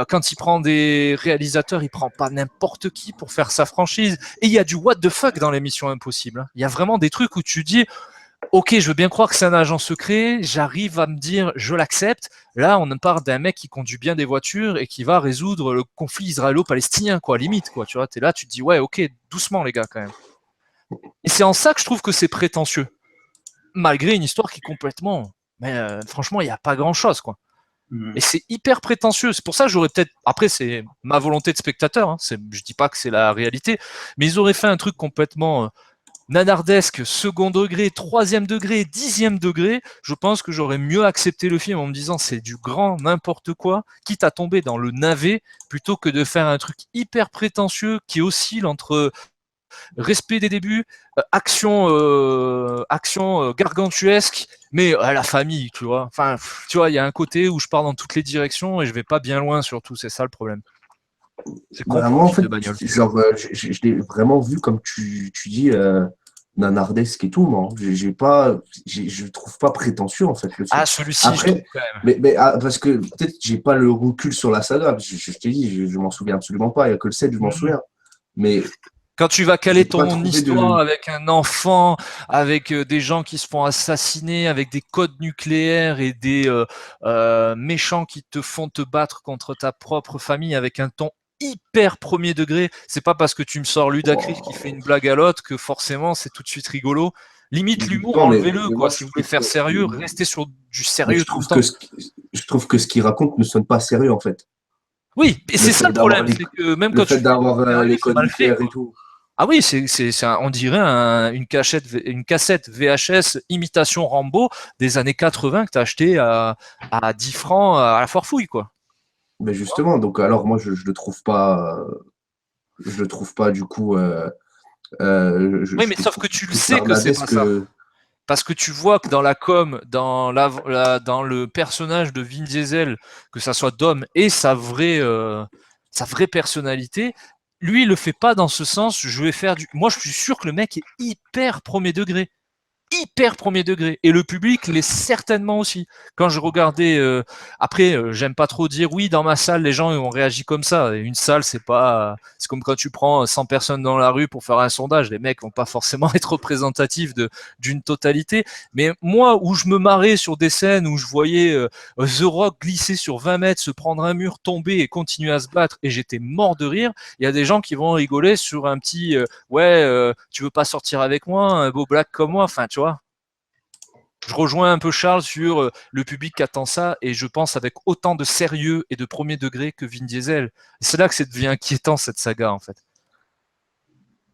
Quand il prend des réalisateurs, il prend pas n'importe qui pour faire sa franchise. Et il y a du what the fuck dans les Missions Impossibles. Il y a vraiment des trucs où tu dis, ok, je veux bien croire que c'est un agent secret, j'arrive à me dire, je l'accepte. Là, on parle d'un mec qui conduit bien des voitures et qui va résoudre le conflit israélo-palestinien, quoi, limite, quoi. Tu vois, t'es là, tu te dis, ouais, ok, doucement, les gars, quand même. Et c'est en ça que je trouve que c'est prétentieux. Malgré une histoire qui est complètement... Mais franchement, il n'y a pas grand-chose, quoi. Et c'est hyper prétentieux. C'est pour ça que j'aurais peut-être... Après, c'est ma volonté de spectateur. Hein. Je dis pas que c'est la réalité. Mais ils auraient fait un truc complètement nanardesque, second degré, troisième degré, 10e degré. Je pense que j'aurais mieux accepté le film en me disant c'est du grand n'importe quoi, quitte à tomber dans le navet, plutôt que de faire un truc hyper prétentieux qui oscille entre... respect des débuts, action gargantuesque, mais la famille, tu vois. Enfin, tu vois, il y a un côté où je pars dans toutes les directions et je vais pas bien loin surtout, c'est ça le problème. C'est vraiment, en fait, genre, je l'ai vraiment vu comme tu dis, nanardesque et tout, moi. Je trouve pas prétentieux, en fait. Le film. Ah, celui-ci, après, je trouve quand même. Mais parce que peut-être j'ai pas le recul sur la saga. Je t'ai dit, je m'en souviens absolument pas. Il n'y a que le 7, je m'en souviens. Mais quand tu vas caler ton histoire avec un enfant, avec des gens qui se font assassiner, avec des codes nucléaires et des méchants qui te font te battre contre ta propre famille avec un ton hyper premier degré, c'est pas parce que tu me sors Ludacris qui fait une blague à l'autre que forcément c'est tout de suite rigolo. Limite l'humour, enlevez-le, quoi. Si vous voulez faire sérieux, restez sur du sérieux. Je trouve que ce qu'il raconte ne sonne pas sérieux, en fait. Oui, et c'est ça le problème, c'est que même quand tu d'avoir les codes nucléaires et tout. Ah oui, on dirait une cassette VHS imitation Rambo des années 80 que tu as acheté à 10 francs à la foire fouille, quoi. Mais justement, donc alors moi je le trouve pas du coup. Oui, mais sauf que tu le sais que c'est pas ça. Parce que tu vois que dans la com, dans le personnage de Vin Diesel, que ça soit Dom et sa vraie personnalité, lui, il le fait pas dans ce sens. Moi, je suis sûr que le mec est hyper premier degré. Hyper premier degré. Et le public l'est certainement aussi. Quand je regardais, après, j'aime pas trop dire oui, dans ma salle, les gens ont réagi comme ça. Et une salle, c'est comme quand tu prends 100 personnes dans la rue pour faire un sondage. Les mecs vont pas forcément être représentatifs d'une totalité. Mais moi, où je me marrais sur des scènes où je voyais The Rock glisser sur 20 mètres, se prendre un mur, tomber et continuer à se battre, et j'étais mort de rire, il y a des gens qui vont rigoler sur un petit tu veux pas sortir avec moi, un beau black comme moi, enfin, tu vois. Je rejoins un peu Charles sur le public qui attend ça, et je pense avec autant de sérieux et de premier degré que Vin Diesel. C'est là que ça devient inquiétant, cette saga, en fait.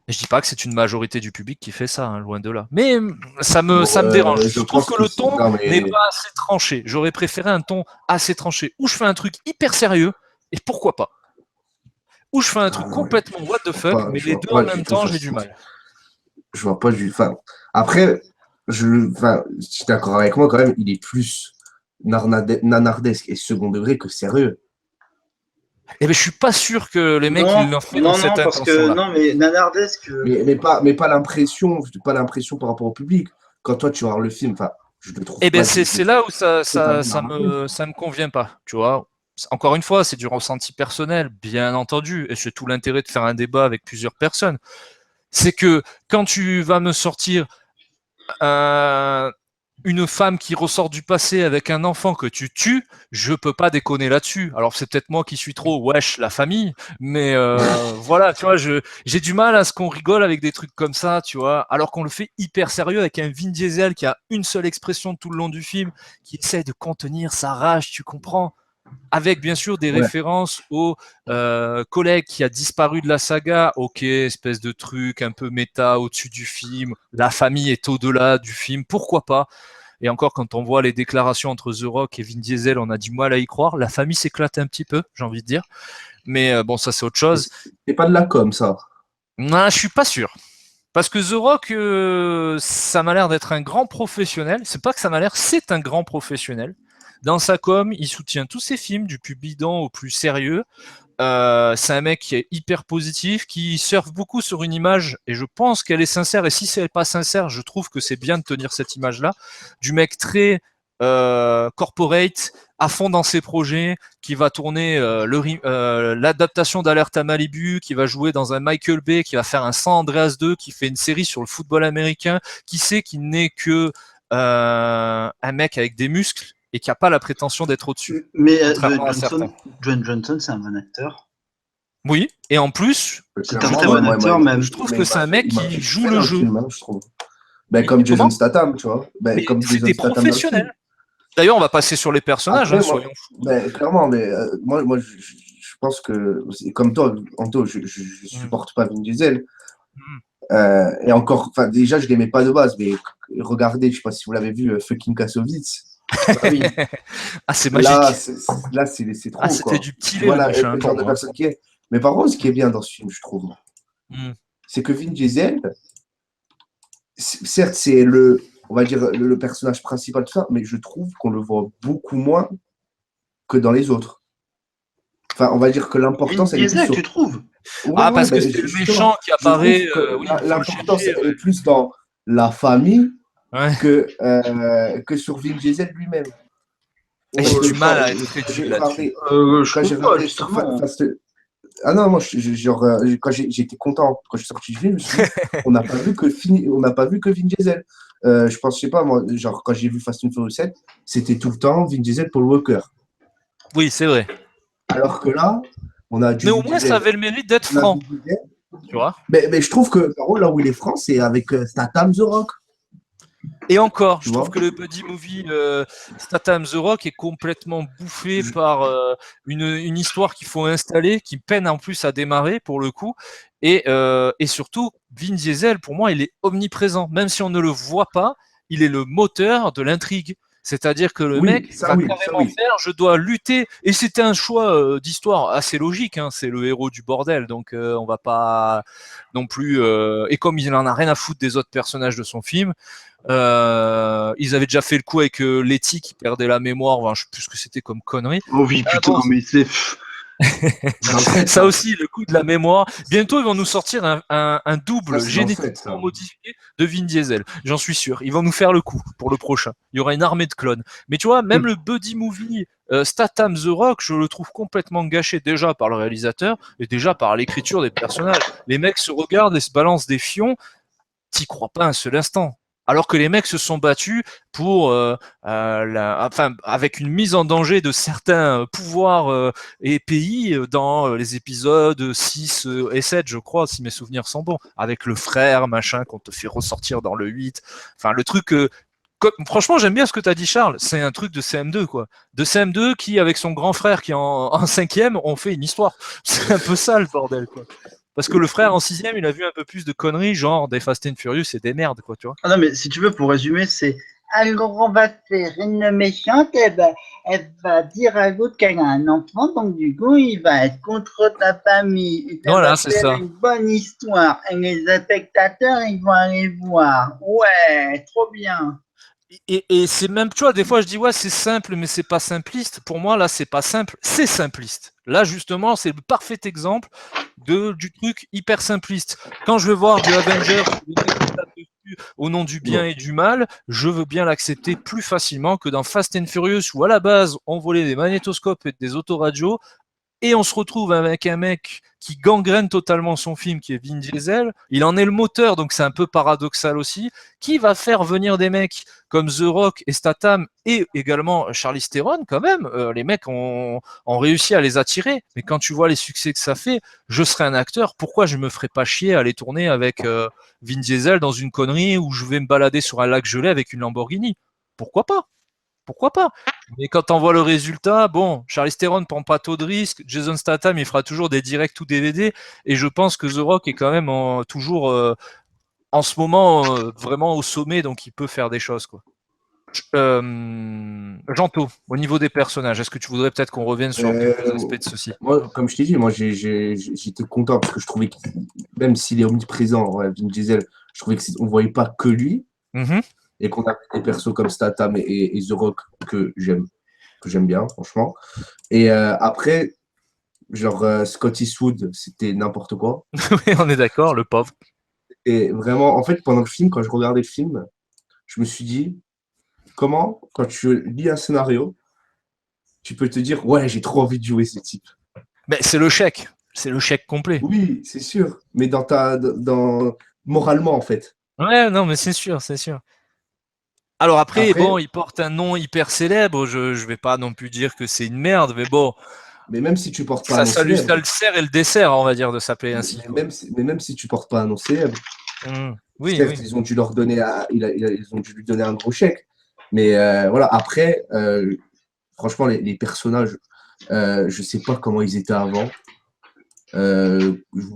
Et je dis pas que c'est une majorité du public qui fait ça, hein, loin de là. Mais ça me dérange. Je trouve que le ton n'est pas assez tranché. J'aurais préféré un ton assez tranché, où je fais un truc hyper sérieux, et pourquoi pas. Ou je fais un truc complètement what the fuck, mais les deux en même temps, j'ai du mal. Je vois pas du... Enfin, après... je suis d'accord avec moi quand même, il est plus nanardesque et second degré que sérieux. Eh ben, je suis pas sûr que les mecs ils l'ont fait dans cette intention-là. Non, mais nanardesque. Mais pas l'impression par rapport au public. Quand toi tu regardes le film, enfin, je le trouve. Eh ben c'est là où ça me convient pas, tu vois. Encore une fois, c'est du ressenti personnel, bien entendu, et c'est tout l'intérêt de faire un débat avec plusieurs personnes. C'est que quand tu vas me sortir une femme qui ressort du passé avec un enfant que tu tues, je peux pas déconner là-dessus. Alors c'est peut-être moi qui suis trop wesh la famille, mais voilà, tu vois, j'ai du mal à ce qu'on rigole avec des trucs comme ça, tu vois, alors qu'on le fait hyper sérieux avec un Vin Diesel qui a une seule expression tout le long du film, qui essaie de contenir sa rage, tu comprends, avec bien sûr des références au collègue qui a disparu de la saga. Ok, espèce de truc un peu méta au-dessus du film, la famille est au-delà du film, pourquoi pas. Et encore, quand on voit les déclarations entre The Rock et Vin Diesel, on a du mal à y croire. La famille s'éclate un petit peu, j'ai envie de dire. Mais bon, ça c'est autre chose. C'est pas de la com, ça. Non, je suis pas sûr. Parce que The Rock, ça m'a l'air d'être un grand professionnel. C'est pas que ça m'a l'air, c'est un grand professionnel. Dans sa com, il soutient tous ses films, du plus bidon au plus sérieux. C'est un mec qui est hyper positif, qui surfe beaucoup sur une image, et je pense qu'elle est sincère, et si c'est pas sincère, je trouve que c'est bien de tenir cette image-là, du mec très corporate, à fond dans ses projets, qui va tourner l'adaptation d'Alerte à Malibu, qui va jouer dans un Michael Bay, qui va faire un San Andreas 2, qui fait une série sur le football américain, qui sait qu'il n'est que un mec avec des muscles, et qui n'a pas la prétention d'être au-dessus. Mais Dwayne Johnson, c'est un bon acteur. Oui, et en plus, c'est un très bon acteur même. Je trouve que c'est un mec qui joue le jeu. Film, je trouve. Ben, comme Jason Statham, tu vois. Ben, comme c'est des professionnels. D'ailleurs, on va passer sur les personnages. Après, soyons fous. Ben, clairement, mais moi je pense que, comme toi, Anto, je supporte pas Vin Diesel. Et encore, déjà, je l'aimais pas de base, mais regardez, je sais pas si vous l'avez vu, Fucking Kassovitz. Bah oui. Ah, c'est magique. Là, c'est trop. C'était du petit lait. Voilà, le genre de personne qui est. Mais par contre, ce qui est bien dans ce film, je trouve, c'est que Vin Diesel, certes, c'est on va dire, le personnage principal de ça, mais je trouve qu'on le voit beaucoup moins que dans les autres. Enfin, on va dire que l'importance, elle est plus sur... tu trouves? Parce que c'est le méchant qui apparaît. L'importance, elle est plus dans la famille que sur Vin Diesel lui-même. J'ai du mal à être crédible là-dessus. Ah non, moi, quand j'étais content, quand je suis sorti du film, on n'a pas vu que Vin Diesel. Je pense, je sais pas, moi, genre, quand j'ai vu Fast and Furious 7, c'était tout le temps Vin Diesel, Paul Walker. Oui, c'est vrai. Alors que là, on a du. Mais au moins, ça avait le mérite d'être franc. Tu vois. Mais je trouve que là où il est franc, c'est avec Statham, The Rock. Et encore, je trouve que le buddy movie Statham The Rock est complètement bouffé par une histoire qu'il faut installer, qui peine en plus à démarrer pour le coup. Et surtout, Vin Diesel, pour moi, il est omniprésent. Même si on ne le voit pas, il est le moteur de l'intrigue. C'est-à-dire que le Oui, mec ça va oui, ça carrément oui. faire, je dois lutter, et c'était un choix d'histoire assez logique, hein, c'est le héros du bordel, donc on va pas non plus... et comme il en a rien à foutre des autres personnages de son film, ils avaient déjà fait le coup avec Letty qui perdait la mémoire, enfin, je sais plus ce que c'était comme connerie. Oh oui, Ah, putain, bon, mais c'est. Dans le fait, ça aussi, le coup de la mémoire. Bientôt, ils vont nous sortir un ça double c'est dans le fait, génétiquement ça. modifié de Vin Diesel. J'en suis sûr. Ils vont nous faire le coup pour le prochain. Il y aura une armée de clones. Mais tu vois, même le buddy movie Statham The Rock, je le trouve complètement gâché déjà par le réalisateur et déjà par l'écriture des personnages. Les mecs se regardent et se balancent des fions. T'y crois pas un seul instant. Alors que les mecs se sont battus pour, enfin, avec une mise en danger de certains pouvoirs et pays dans les épisodes 6 et 7, je crois, si mes souvenirs sont bons, avec le frère, machin, qu'on te fait ressortir dans le 8. Enfin, le truc. Franchement, j'aime bien ce que tu as dit, Charles. C'est un truc de CM2, quoi. De CM2 qui, avec son grand frère qui est en cinquième, ont fait une histoire. C'est un peu ça le bordel, quoi. Parce que le frère en sixième, il a vu un peu plus de conneries, genre des Fast and Furious et des merdes, quoi, tu vois. Ah non, mais si tu veux, pour résumer, c'est. Alors, on va faire une méchante, elle va dire à l'autre qu'elle a un enfant, donc du coup, il va être contre ta famille. Et elle Voilà, va c'est faire ça. une bonne histoire. Et les spectateurs, ils vont aller voir. Ouais, trop bien. Et c'est même, tu vois, des fois je dis ouais, c'est simple, mais c'est pas simpliste. Pour moi, là, c'est pas simple, c'est simpliste. Là, justement, c'est le parfait exemple du truc hyper simpliste. Quand je veux voir du Avengers au nom du bien et du mal, je veux bien l'accepter plus facilement que dans Fast and Furious où à la base on volait des magnétoscopes et des autoradios et on se retrouve avec un mec qui gangrène totalement son film, qui est Vin Diesel. Il en est le moteur, donc c'est un peu paradoxal aussi. Qui va faire venir des mecs comme The Rock et Statham et également Charlize Theron, quand même. Les mecs ont réussi à les attirer. Mais quand tu vois les succès que ça fait, je serais un acteur. Pourquoi je me ferais pas chier à aller tourner avec Vin Diesel dans une connerie où je vais me balader sur un lac gelé avec une Lamborghini? Pourquoi pas? Pourquoi pas? Mais quand on voit le résultat, bon, Charlize Theron prend pas tôt de risque, Jason Statham il fera toujours des directs ou DVD, et je pense que The Rock est quand même toujours en ce moment vraiment au sommet, donc il peut faire des choses quoi. Janto, au niveau des personnages, est-ce que tu voudrais peut-être qu'on revienne sur quelques Euh, aspects de ceci? Moi, comme je t'ai dit, moi j'étais content parce que je trouvais que même s'il est omniprésent, ouais, Vin Diesel, je trouvais qu'on ne voyait pas que lui Mhm. et qu'on avait des persos comme Statham et The Rock que j'aime bien, franchement. Et après, genre Scott Eastwood, c'était n'importe quoi. Oui, on est d'accord, le pauvre. Et vraiment, en fait, pendant le film, quand je regardais le film, je me suis dit, comment, quand tu lis un scénario, tu peux te dire, ouais, j'ai trop envie de jouer ce type. Mais c'est le chèque complet. Oui, c'est sûr, mais moralement, en fait. Ouais, non, mais c'est sûr, c'est sûr. Alors après, bon, Après, il porte un nom hyper célèbre, je vais pas non plus dire que c'est une merde, mais bon, mais même si tu portes pas un ça, nom ça lui ça célèbre, le sert et le dessert, on va dire, de s'appeler ainsi, quoi. mais même si tu portes pas un nom célèbre, Oui, certes, oui. ils ont dû leur donner, ils ont dû lui donner un gros chèque. Mais voilà, après, franchement, les personnages, je sais pas comment ils étaient avant. Vous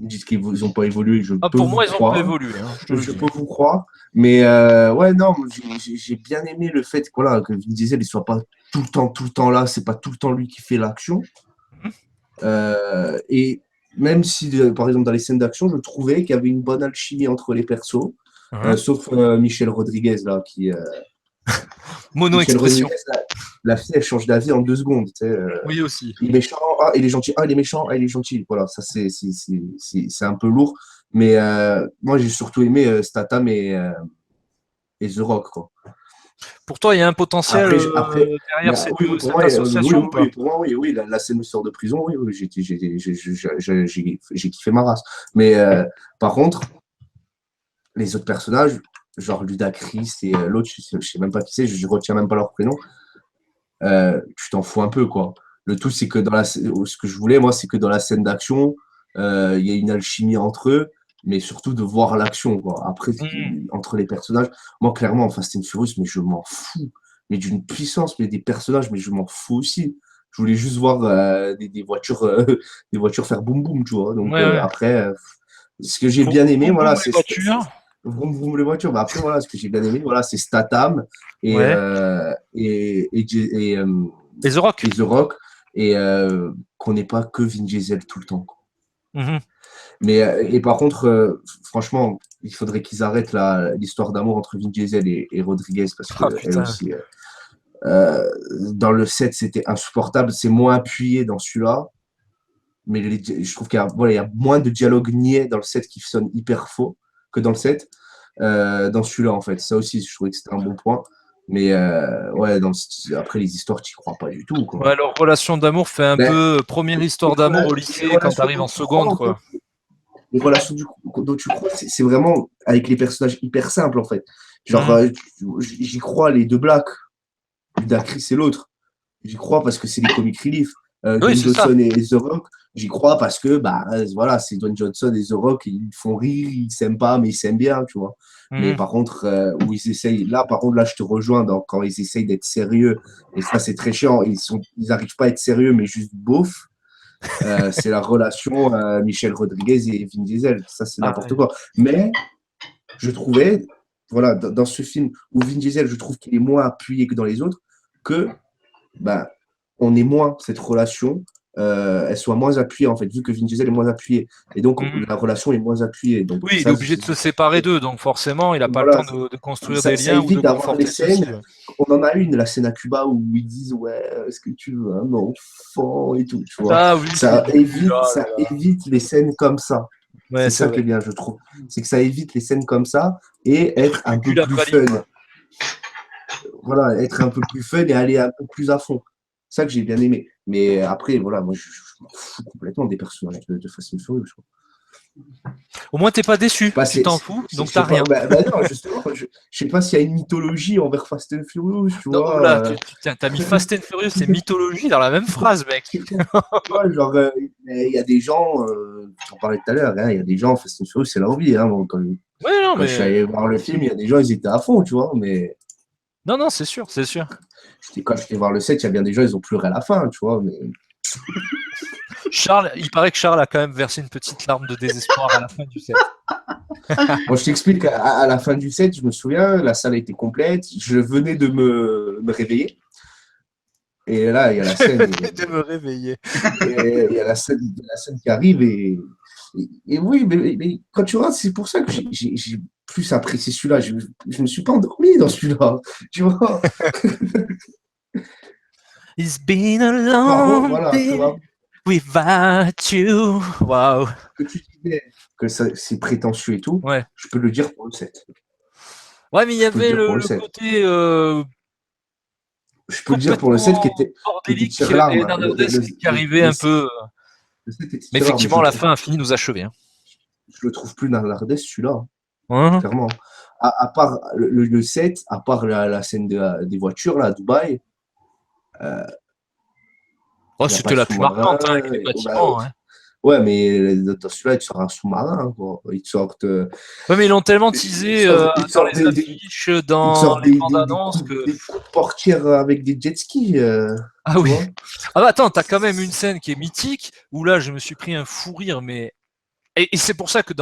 me dites qu'ils n'ont pas évolué, je Ah, peux pour vous moi, ils ont pas croire. évolué, hein, je te le Je dis. peux vous croire. Mais ouais, non, j'ai bien aimé le fait que, voilà, que Vin Diesel ne soit pas tout le temps là. C'est pas tout le temps lui qui fait l'action. Mhm. Et même si, par exemple, dans les scènes d'action, je trouvais qu'il y avait une bonne alchimie entre les persos. Mhm. Sauf Michelle Rodriguez, là, Michelle Mono-expression. Rodriguez, la fille, elle change d'avis en 2 secondes. Tu sais, Oui, aussi. il est méchant, ah, il est gentil, ah, il est méchant, ah, il est gentil. Voilà, ça, c'est un peu lourd. Mais moi, j'ai surtout aimé Statham et The Rock, quoi. Pour toi, il y a un potentiel Mais, derrière oui, oui, pour cette moi, association ou pas? pour moi, oui, la scène où il sort de prison, oui, oui, j'ai kiffé ma race. Mais par contre, les autres personnages, genre Ludacris et l'autre, je sais même pas qui c'est, je retiens même pas leur prénom, tu t'en fous un peu, quoi. Le tout, c'est que ce que je voulais, moi, c'est que dans la scène d'action, il y a une alchimie entre eux, mais surtout de voir l'action, quoi. Après, Mhm. entre les personnages, moi, clairement, en Fast and Furious, mais je m'en fous. Mais d'une puissance, mais des personnages, mais je m'en fous aussi. Je voulais juste voir des voitures, des voitures faire boum boum, tu vois. Donc Ouais, ouais. après, ce que j'ai Pour bien aimé, boum voilà, boum les voitures. vroom, vroom, les voitures. Mais après, voilà, ce que j'ai bien aimé, voilà, c'est Statham et, Ouais. Et The Rock. et The Rock. Et qu'on n'ait pas que Vin Diesel tout le temps, quoi. Mhm. Mais, et par contre, franchement, il faudrait qu'ils arrêtent l'histoire d'amour entre Vin Diesel et Rodriguez parce Ah que elle putain. aussi, dans le 7, c'était insupportable. C'est moins appuyé dans celui-là. Mais je trouve qu'il y a, voilà, il y a moins de dialogue niais dans le 7 qui sonne hyper faux que dans le 7. Dans celui-là, en fait. Ça aussi, je trouvais que c'était un bon point. Mais ouais, après, les histoires, tu n'y crois pas du tout, quoi. Ouais, leur relation d'amour fait un Ben, peu première histoire d'amour au lycée quand t'arrives en seconde, quoi. Les relations dont tu crois, c'est vraiment avec les personnages hyper simples, en fait. Genre, j'y crois, les deux Blacks, Ludacris et l'autre. J'y crois parce que c'est les comic relief. Oui, Dwayne c'est ça. Johnson et The Rock, j'y crois parce que bah, voilà, c'est Dwayne Johnson et The Rock, ils font rire, ils s'aiment pas, mais ils s'aiment bien, tu vois. Mais Mhm. par contre, où ils essayent, là, par contre, là, je te rejoins quand ils essayent d'être sérieux, et ça, c'est très chiant, ils n'arrivent pas à être sérieux, mais juste beauf. C'est la relation Michel Rodriguez et Vin Diesel. Ça, c'est Ah n'importe ouais. quoi. Mais je trouvais, voilà, dans ce film où Vin Diesel, je trouve qu'il est moins appuyé que dans les autres, que bah, on est moins, cette relation, elle soit moins appuyée, en fait, vu que Vin Diesel est moins appuyé. Et donc, Mhm. la relation est moins appuyée. Donc, Oui, il est ça, obligé de se séparer d'eux, donc forcément, il n'a pas le voilà, temps de construire ça, des ça liens ou de évite d'avoir les conforter ceux-ci. scènes. On en a une, la scène à Cuba, où ils disent, ouais, est-ce que tu veux un enfant et tout, tu vois. Ah oui, là, Ça là. évite les scènes comme ça. Ouais, C'est c'est ça qui vrai. est bien, je trouve. C'est que ça évite les scènes comme ça et Les être trucs un peu cucul plus après fun. quoi. Voilà, être un peu plus fun et aller un peu plus à fond. C'est ça que j'ai bien aimé. Mais après, voilà, moi, je m'en fous complètement des personnages de Fast and Furious, quoi. Au moins, t'es pas Je sais déçu. pas, Tu t'en fous, je donc sais t'as pas, rien. bah non, justement, je sais pas s'il y a une mythologie envers Fast and Furious, tu Non, vois. là, t'as mis Fast and Furious et mythologie dans la même phrase, mec. Tu vois, genre, il y a des gens, tu en parlais tout à l'heure, hein, il y a des gens, Fast and Furious, c'est leur vie. Hein, bon, Ouais, non, quand je suis mais. allé voir le film, il y a des gens, ils étaient à fond, tu vois, mais Non, non, c'est sûr, c'est sûr. quand j'étais voir le 7, il y a bien des gens, ils ont pleuré à la fin, tu vois, mais Charles, il paraît que Charles a quand même versé une petite larme de désespoir à la fin du set. bon, je t'explique, à la fin du 7, je me souviens, la salle était complète, je venais de me réveiller, et là, il y a la scène, De me réveiller. et il y a la scène qui arrive, et oui, mais quand tu regardes, c'est pour ça que j'ai plus apprécié celui-là, je me suis pas endormi dans celui-là, tu vois. It's been a Par contre, long voilà, tu day vois, without you. Waouh. que tu disais que c'est prétentieux et tout, Ouais. je peux le dire pour le 7. Ouais, mais il y Je peux le avait dire pour le le 7. côté Je peux le dire pour le 7 complètement qui était bordélique et tire-larme. énardesque qui arrivait un peu. Le 7 était Mais tire-larme, mais effectivement, la fin a fini de nous achever. Hein. je le trouve plus narardesque celui-là, hein, Hein. clairement. À part le 7, à part la scène des voitures là, à Dubaï, Oh, il n'y a pas c'était de la plus sous-marin. marquante hein, avec les bâtiments. Hein. Ouais, mais dans celui-là, ils te sortent un sous-marin, quoi. Ils te sortent, Ouais, mais ils l'ont tellement teasé ils te dans sortent les affiches, ils te dans sortent les bandes annonces que. des coups de portière avec des jet skis, Ah tu oui. vois. Ah bah attends, t'as quand même une scène qui est mythique où là, je me suis pris un fou rire, mais. Et c'est pour ça que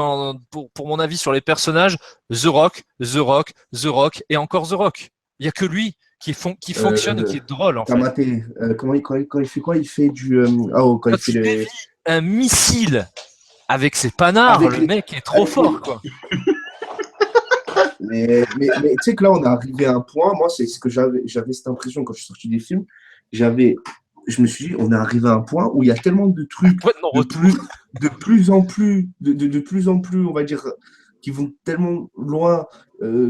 pour mon avis sur les personnages, The Rock, The Rock, The Rock et encore The Rock. Il n'y a que lui qui fonctionne et qui est drôle en T'as fait. maté. Quand il fait quoi? Il fait du. Quand il Quand fait il le. dévie un missile avec ses panards, Avec le les. mec est trop Avec les... fort quoi. Mais tu sais que là, on est arrivé à un point. Moi, c'est ce que j'avais cette impression quand je suis sorti des films. Je me suis dit, on est arrivé à un point où il y a tellement de trucs Point de non-retour. de plus en plus, on va dire, qui vont tellement loin,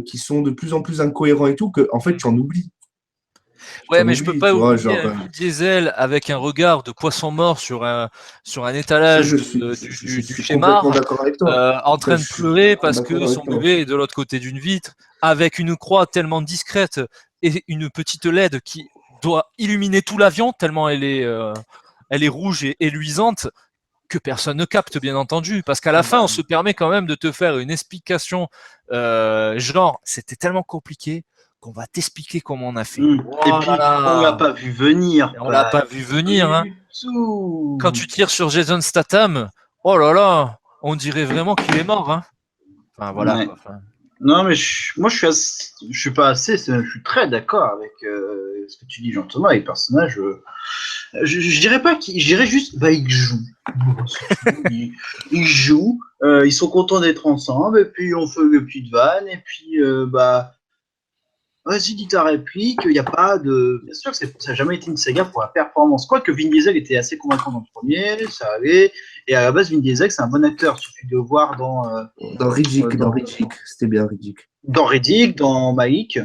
qui sont de plus en plus incohérents et tout, que en fait, tu en oublies. Ouais, mais je peux pas Tu vois, oublier genre. un Vin Diesel avec un regard de poisson mort sur un Ça, étalage je du suis complètement Chémar, d'accord avec toi. en Ça, train je de suis pleurer complètement parce d'accord que avec son toi. bébé est de l'autre côté d'une vitre, avec une croix tellement discrète et une petite LED qui doit illuminer tout l'avion tellement elle est rouge et luisante que personne ne capte, bien entendu, parce qu'à la fin, on se permet quand même de te faire une explication, genre, c'était tellement compliqué qu'on va t'expliquer comment on a fait. Et Oh là puis, on l'a là, pas vu venir, on l'a pas pas vu venir. Hein. du tout. Quand tu tires sur Jason Statham, oh là là, on dirait vraiment qu'il est mort. Hein. Enfin voilà. Ouais. Quoi. Enfin, Non, mais moi, je suis pas assez, je suis très d'accord avec ce que tu dis, Jean-Thomas. Les personnages, je dirais pas je dirais juste, bah, ils jouent. Ils jouent, ils sont contents d'être ensemble, et puis on fait une petite vanne, et puis, bah, vas-y, dis ta réplique, il n'y a pas de. Bien sûr que ça n'a jamais été une saga pour la performance. Quoique Vin Diesel était assez convaincant dans le premier, ça allait. Et à la base, Vin Diesel, c'est un bon acteur. Il suffit de le voir Dans Riddick, c'était bien Riddick. dans Riddick, dans Malik.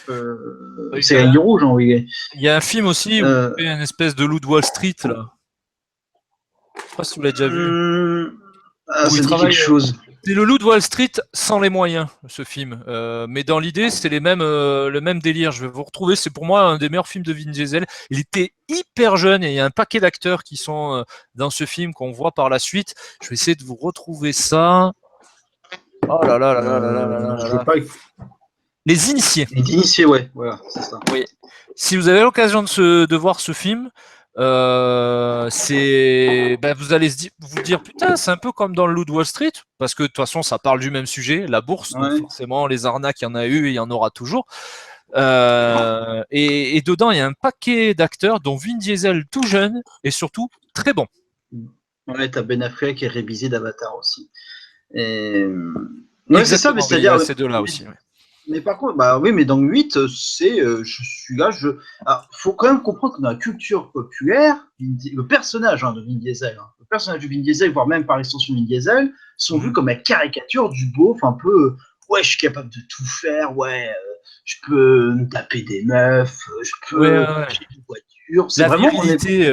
Oui, C'est la ligne rouge, hein, oui. Il y a un film aussi où il fait une espèce de loup de Wall Street, là. Je sais pas si vous l'avez déjà vu. Ça dit quelque chose. C'est le loup de Wall Street sans les moyens, ce film. Mais dans l'idée, c'est le même délire. Je vais vous retrouver. C'est pour moi un des meilleurs films de Vin Diesel. Il était hyper jeune et il y a un paquet d'acteurs qui sont dans ce film qu'on voit par la suite. Je vais essayer de vous retrouver ça. Oh là là là là là là là là là. Les Initiés. Les Initiés, ouais. Voilà, c'est ça. Oui. Si vous avez l'occasion de voir ce film, vous allez vous dire putain, c'est un peu comme dans le Loup de Wall Street, parce que de toute façon ça parle du même sujet, la bourse, Ouais. donc forcément les arnaques, il y en a eu et il y en aura toujours. Et dedans il y a un paquet d'acteurs, dont Vin Diesel tout jeune et surtout très bon. Ouais, t'as Ben Affleck et Rébizé d'Avatar aussi. Ouais, c'est ça, mais c'est-à-dire ces deux-là aussi. Ouais. Mais par contre, bah oui, mais dans le 8, je suis là, Alors, faut quand même comprendre que dans la culture populaire, le personnage de Vin Diesel, le personnage de Vin Diesel, voire même par extension Vin Diesel, sont vus comme la caricature du beauf, un peu, ouais, je suis capable de tout faire, ouais, je peux me taper des meufs, je peux acheter une voiture. C'est vraiment virilité.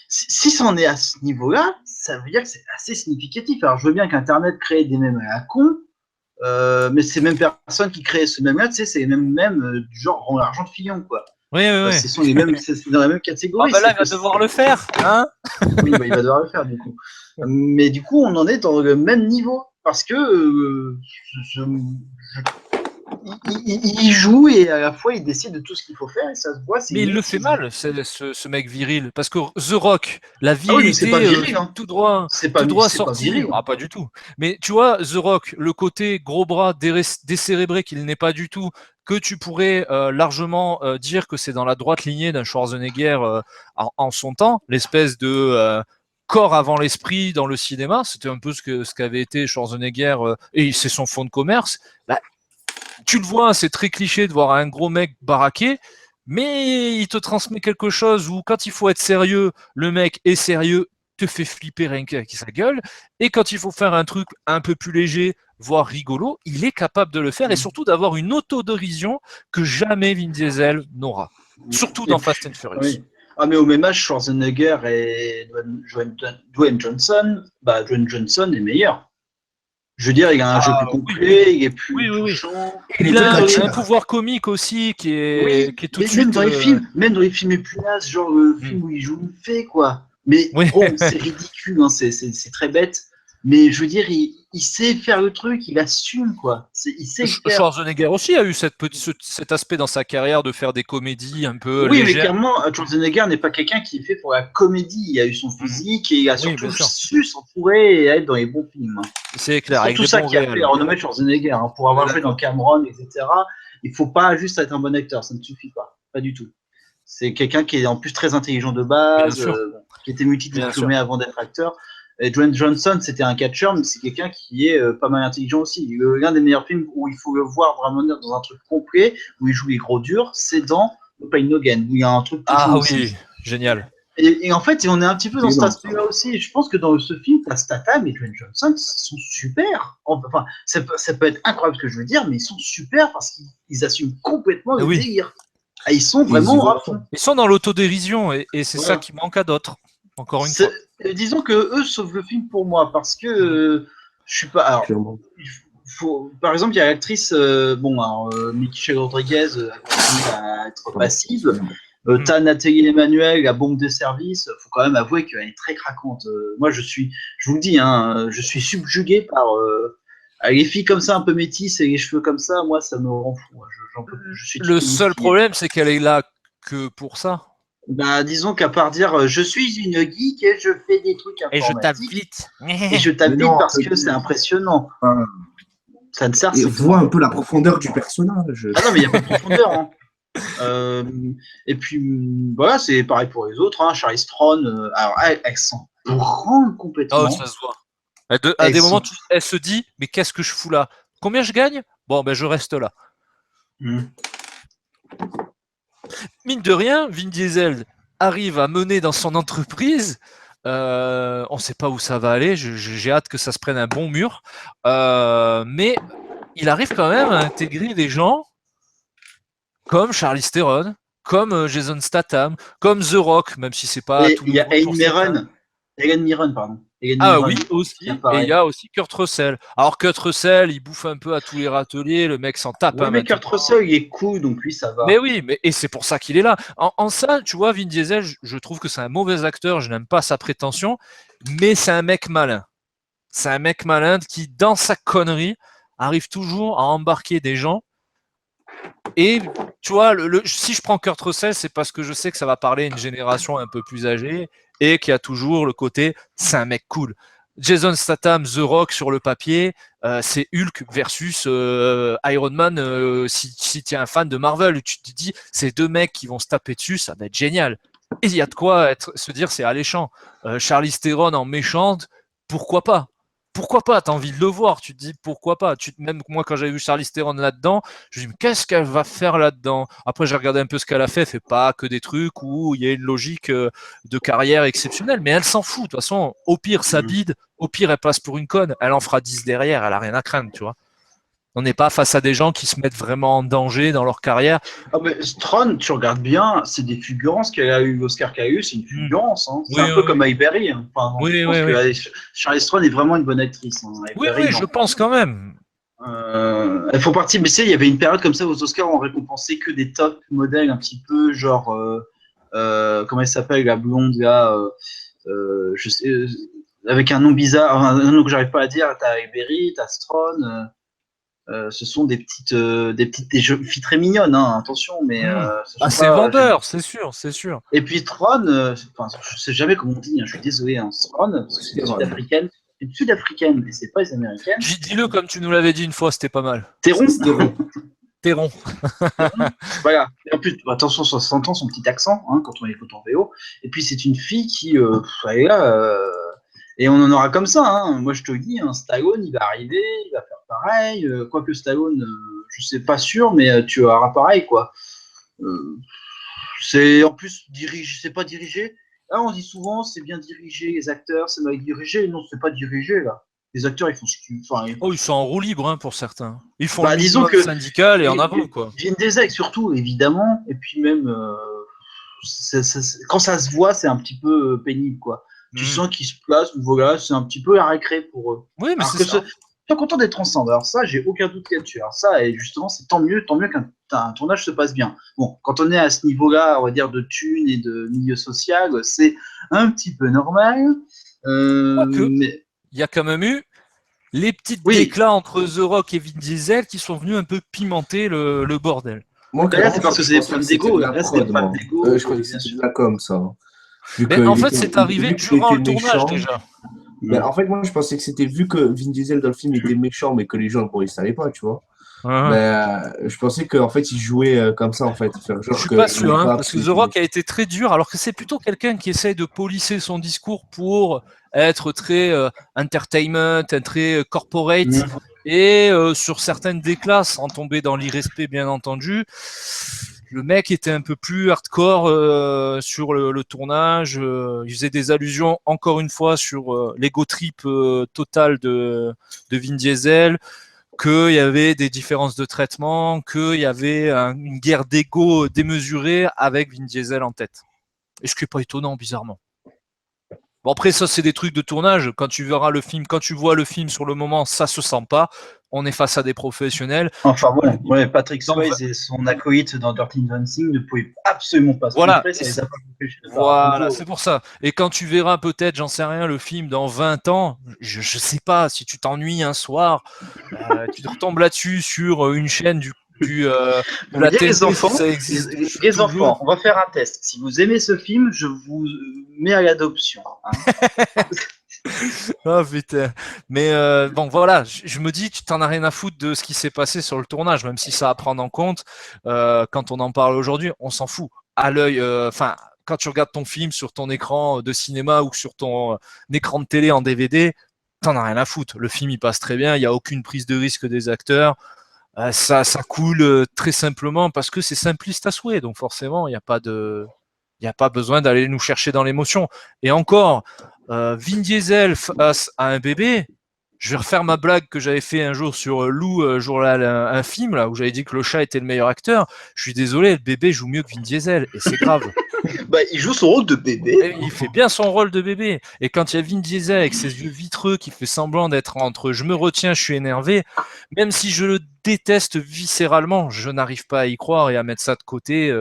Si ça en est à ce niveau-là, ça veut dire que c'est assez significatif. Alors, je veux bien qu'Internet crée des mèmes à la con, mais ces mêmes personnes qui créent ce mème-là, tu sais, c'est les mêmes du genre rend l'argent de Fillon, quoi. Oui. Ce sont les mêmes, c'est dans la même catégorie. Là, il va devoir le faire, hein. Oui, il va devoir le faire, du coup. Mais du coup, on en est dans le même niveau, parce que il joue et à la fois il décide de tout ce qu'il faut faire et ça se voit. Mais il le fait mal, ce mec viril, parce que The Rock, la virilité, pas viril, hein. tout droit sorti. Ah, pas du tout. Mais tu vois, The Rock, le côté gros bras décérébré qu'il n'est pas du tout, que tu pourrais largement dire que c'est dans la droite lignée d'un Schwarzenegger en son temps, l'espèce de corps avant l'esprit dans le cinéma, c'était un peu ce qu'avait été Schwarzenegger, et c'est son fond de commerce. Bah, tu le vois, c'est très cliché de voir un gros mec baraqué, mais il te transmet quelque chose où quand il faut être sérieux, le mec est sérieux, te fait flipper rien qu'avec sa gueule, et quand il faut faire un truc un peu plus léger, voire rigolo, il est capable de le faire, et surtout d'avoir une autodérision que jamais Vin Diesel n'aura. Surtout dans Fast and Furious. Oui. Ah, mais au même âge, Schwarzenegger et Dwayne Johnson, Dwayne Johnson est meilleur. Je veux dire, il a un jeu plus complet, il est plus touchant. Il a un pouvoir comique aussi qui est tout de suite. Même dans les films les plus nazes, genre le film où il joue une fée, quoi. Mais bon, c'est ridicule, hein, c'est très bête. Mais je veux dire, il sait faire le truc, il assume, quoi. Il sait faire. Schwarzenegger aussi a eu cet aspect dans sa carrière de faire des comédies un peu légères. Mais clairement, Schwarzenegger n'est pas quelqu'un qui est fait pour la comédie. Il a eu son physique et il a surtout su s'entourer et être dans les bons films. C'est clair. C'est tout ça qui a fait renommer Schwarzenegger. Hein, pour avoir joué dans Cameron, etc., il ne faut pas juste être un bon acteur, ça ne suffit pas. Pas du tout. C'est quelqu'un qui est en plus très intelligent de base, qui était multidiplômé avant d'être acteur. Et Dwayne Johnson, c'était un catcheur, mais c'est quelqu'un qui est pas mal intelligent aussi. L'un des meilleurs films où il faut le voir vraiment dans un truc complet, où il joue les gros durs, c'est dans No Pain No Gain, où il y a un truc. Génial. Et en fait, on est un petit peu dans cet aspect-là aussi. Je pense que dans ce film, Statham et Dwayne Johnson sont super. Enfin, ça peut être incroyable ce que je veux dire, mais ils sont super parce qu'ils assument complètement le délire. Et ils sont vraiment. Ils sont dans l'autodérision et c'est ça qui manque à d'autres. Encore une fois. Disons que eux sauvent le film pour moi parce que je suis pas. Alors, par exemple, il y a l'actrice, Michelle Rodriguez, qui va être passive. T'as Nathalie Emmanuel, la bombe de service. Faut quand même avouer qu'elle est très craquante. Moi, je vous le dis, hein, je suis subjugué par les filles comme ça, un peu métisses et les cheveux comme ça. Moi, ça me rend fou. Le seul problème, c'est qu'elle est là que pour ça. Disons qu'à part dire je suis une geek et je fais des trucs informatiques. Et je tape vite parce que c'est impressionnant. Ça ne sert Et strictement voit un peu la profondeur du personnage. Ah non, mais il n'y a pas de profondeur. Hein. Et puis, voilà, c'est pareil pour les autres. Hein. Charlize Theron, alors, elle s'en branle complètement. Oh, ça se voit. À Elle des s'en- moments, elle se dit, mais qu'est-ce que je fous là? Combien je gagne? Bon, ben je reste là. Mhm. Mine de rien, Vin Diesel arrive à mener dans son entreprise. On ne sait pas où ça va aller. J'ai hâte que ça se prenne un bon mur. Mais il arrive quand même à intégrer des gens comme Charlize Theron, comme Jason Statham, comme The Rock, même si c'est pas Et tout il y a nouveau pour certains. Helen Mirren, pardon. Helen Ah Mirren oui, qui aussi. Et apparaît. il y a aussi Kurt Russell. Alors Kurt Russell, il bouffe un peu à tous les râteliers, le mec s'en tape. Ouais, Hein, mais Kurt maintenant. Russell, il est cool, donc lui, ça va. Mais oui, et c'est pour ça qu'il est là. En ça, tu vois, Vin Diesel, je trouve que c'est un mauvais acteur, je n'aime pas sa prétention, mais c'est un mec malin. C'est un mec malin qui, dans sa connerie, arrive toujours à embarquer des gens. Et tu vois, si je prends Kurt Russell, c'est parce que je sais que ça va parler à une génération un peu plus âgée et qu'il y a toujours le côté, c'est un mec cool. Jason Statham, The Rock sur le papier, c'est Hulk versus Iron Man. Si tu es un fan de Marvel, tu te dis, ces deux mecs qui vont se taper dessus, ça va être génial. Et il y a de quoi se dire, c'est alléchant. Charlize Theron en méchante, pourquoi pas? Pourquoi pas? T'as envie de le voir, tu te dis pourquoi pas. Même moi, quand j'avais vu Charlize Theron là-dedans, je me dis, qu'est-ce qu'elle va faire là-dedans? Après, j'ai regardé un peu ce qu'elle a fait. Elle fait pas que des trucs où il y a une logique de carrière exceptionnelle, mais elle s'en fout. De toute façon, au pire, ça bide. Au pire, elle passe pour une conne. Elle en fera 10 derrière. Elle a rien à craindre, tu vois. On n'est pas face à des gens qui se mettent vraiment en danger dans leur carrière. Ah, mais Tron, tu regardes bien, c'est des fulgurances qu'elle a eu, l'Oscar qu'elle a eu, c'est une fulgurance. Hein. C'est Oui, un peu oui, comme Halle Berry. Hein. Enfin, oui, je pense oui, que Charlize Theron est vraiment une bonne actrice. Hein. Halle oui, Berry, oui, non. je pense quand même. Elles font partie, mais tu sais, il y avait une période comme ça aux Oscars où on récompensait que des top modèles un petit peu, genre, comment elle s'appelle, la blonde, là, je sais, avec un nom bizarre, un nom que j'arrive pas à dire, t'as Halle Berry, t'as Strone, ce sont des filles très mignonnes, hein, attention, mais c'est vendeur, c'est sûr, c'est sûr. Et puis Tron, je sais jamais comment on dit, hein, je suis désolé, hein, Tron, parce que c'est une sud-africaine. C'est une sud-africaine, mais c'est pas les américaines. Dis-le comme tu nous l'avais dit une fois, c'était pas mal. Théron. Théron. Voilà. Et en plus, attention, ça s'entend son petit accent hein, quand on écoute en VO. Et puis c'est une fille qui, elle est là, et on en aura comme ça. Hein. Moi, je te le dis, hein, Stallone, il va arriver, il va faire pareil. Quoique Stallone, je sais pas sûr, mais tu auras pareil, quoi. C'est en plus dirigé, c'est pas dirigé. Là, on dit souvent, c'est bien dirigé, les acteurs, c'est mal dirigé. Non, c'est pas dirigé, là. Les acteurs, ils font ce qu'ils font. Oh, ils sont en roue libre hein, pour certains. Ils font Bah, le disons minimum que syndical et en avant, quoi. Vin Diesel, surtout, évidemment. Et puis même, quand ça se voit, c'est un petit peu pénible, quoi. Tu sens qu'ils se placent, voilà, c'est un petit peu la récré pour eux. Oui, mais c'est ça. Je suis content d'être ensemble. Alors ça, j'ai aucun doute là-dessus. Alors ça, et justement, c'est tant mieux qu'un tournage se passe bien. Bon, quand on est à ce niveau-là, on va dire de thunes et de milieu social, c'est un petit peu normal. Mais il y a quand même eu les petites déclats entre The Rock et Vin Diesel qui sont venus un peu pimenter le bordel. Moi, c'est parce que c'est des problèmes d'ego. Je crois que c'est de la com, ça. En fait, c'est arrivé durant le tournage déjà. Mais en fait, moi, je pensais que c'était vu que Vin Diesel dans le film était méchant, mais que les gens ne savaient pas, tu vois. Mais je pensais qu'en fait, il jouait comme ça, en fait. Genre je suis pas sûr, hein, parce que The Rock a été très dur, alors que c'est plutôt quelqu'un qui essaye de polisser son discours pour être très entertainment, très corporate, et sur certaines déclats, sans tomber dans l'irrespect, bien entendu. Le mec était un peu plus hardcore sur le tournage. Il faisait des allusions, encore une fois, sur l'ego trip total de Vin Diesel, qu'il y avait des différences de traitement, qu'il y avait une guerre d'ego démesurée avec Vin Diesel en tête. Et ce qui n'est pas étonnant, bizarrement. Bon, après, ça, c'est des trucs de tournage. Quand tu verras le film, quand tu vois le film sur le moment, ça se sent pas. On est face à des professionnels. Enfin bon, ouais, Patrick Swayze et son acolyte dans Dirty Dancing ne pouvaient absolument pas se voilà, voilà, c'est pour ça. Et quand tu verras peut-être, j'en sais rien, le film dans 20 ans, je sais pas, si tu t'ennuies un soir, tu te retombes là-dessus sur une chaîne la télé, les enfants, ça existe. Les enfants, on va faire un test. Si vous aimez ce film, je vous mets à l'adoption. Hein. Ah putain. Mais bon, voilà, je me dis que tu n'en as rien à foutre de ce qui s'est passé sur le tournage, même si ça à prendre en compte. Quand on en parle aujourd'hui, on s'en fout. À l'œil, enfin, quand tu regardes ton film sur ton écran de cinéma ou sur ton écran de télé en DVD, t'en as rien à foutre. Le film, il passe très bien, il n'y a aucune prise de risque des acteurs. Ça coule très simplement parce que c'est simpliste à souhait. Donc forcément, il n'y a pas besoin d'aller nous chercher dans l'émotion. Et encore, Vin Diesel face à un bébé, je vais refaire ma blague que j'avais fait un jour sur Lou, jour là, un film là où j'avais dit que le chat était le meilleur acteur. Je suis désolé, le bébé joue mieux que Vin Diesel et c'est grave. Bah, il joue son rôle de bébé. Et il fait bien son rôle de bébé. Et quand il y a Vin Diesel avec ses yeux vitreux qui fait semblant d'être entre je me retiens, je suis énervé, même si je le déteste viscéralement, je n'arrive pas à y croire et à mettre ça de côté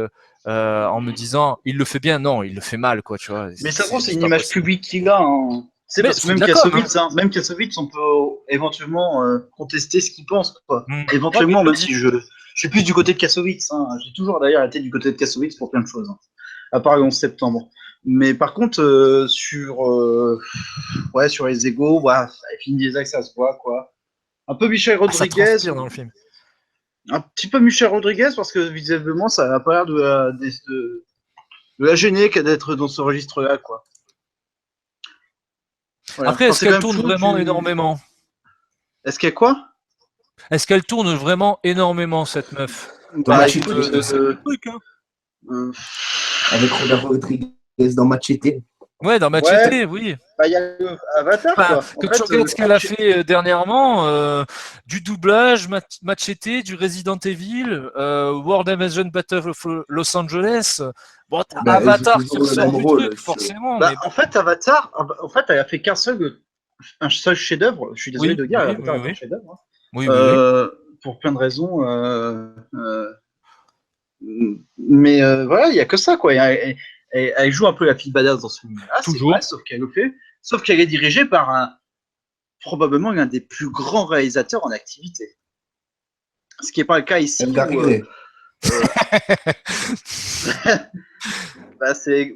en me disant il le fait bien. Non, il le fait mal, quoi, tu vois. Mais ça, c'est juste une pas image possible. publique qu'il a. Hein. C'est Mais parce que je suis d'accord, même Kassovitz, on peut éventuellement contester ce qu'il pense. Quoi. Mm. Éventuellement, Ouais, même si je suis plus du côté de Kassovitz. Hein. J'ai toujours d'ailleurs été du côté de Kassovitz pour plein de choses. Hein. À part le 11 septembre. Mais par contre, sur les égos, avec Vin Diesel, ça se voit, quoi. Un peu Michel ça Rodriguez. transpire dans le film. Un petit peu Michel Rodriguez, parce que visiblement, ça n'a pas l'air de la gêner qu'à d'être dans ce registre-là, quoi. Voilà. Après, Enfin, est-ce c'est quand qu'elle même tourne fou, vraiment énormément? Est-ce qu'il y a quoi? Est-ce qu'elle tourne vraiment énormément, cette meuf? Dans Bah, Machete, écoute, C'est le truc, hein. euh, avec Robert Rodriguez dans Machete. Ouais, dans Ouais. Machete, oui. bah, il y a Avatar, Enfin, quoi. quand tu regardes ce qu'elle a fait dernièrement, du doublage, Machete, du Resident Evil, World Invasion Battle of Los Angeles, bon, t'as Ben, elle joue Avatar qui toujours le ressort même du rôle. truc, forcément, Bah, mais en fait, Avatar, elle a fait un seul chef-d'œuvre. Je suis désolé oui, de dire, oui, Avatar oui, est un oui, chef-d'œuvre. Hein. oui, oui, oui. Pour plein de raisons. Mais voilà, il n'y a que ça, quoi. Elle joue un peu la fille badass dans ce film-là, c'est Toujours. vrai, sauf qu'elle est dirigée par probablement l'un des plus grands réalisateurs en activité. Ce qui n'est pas le cas ici. Gary Gray.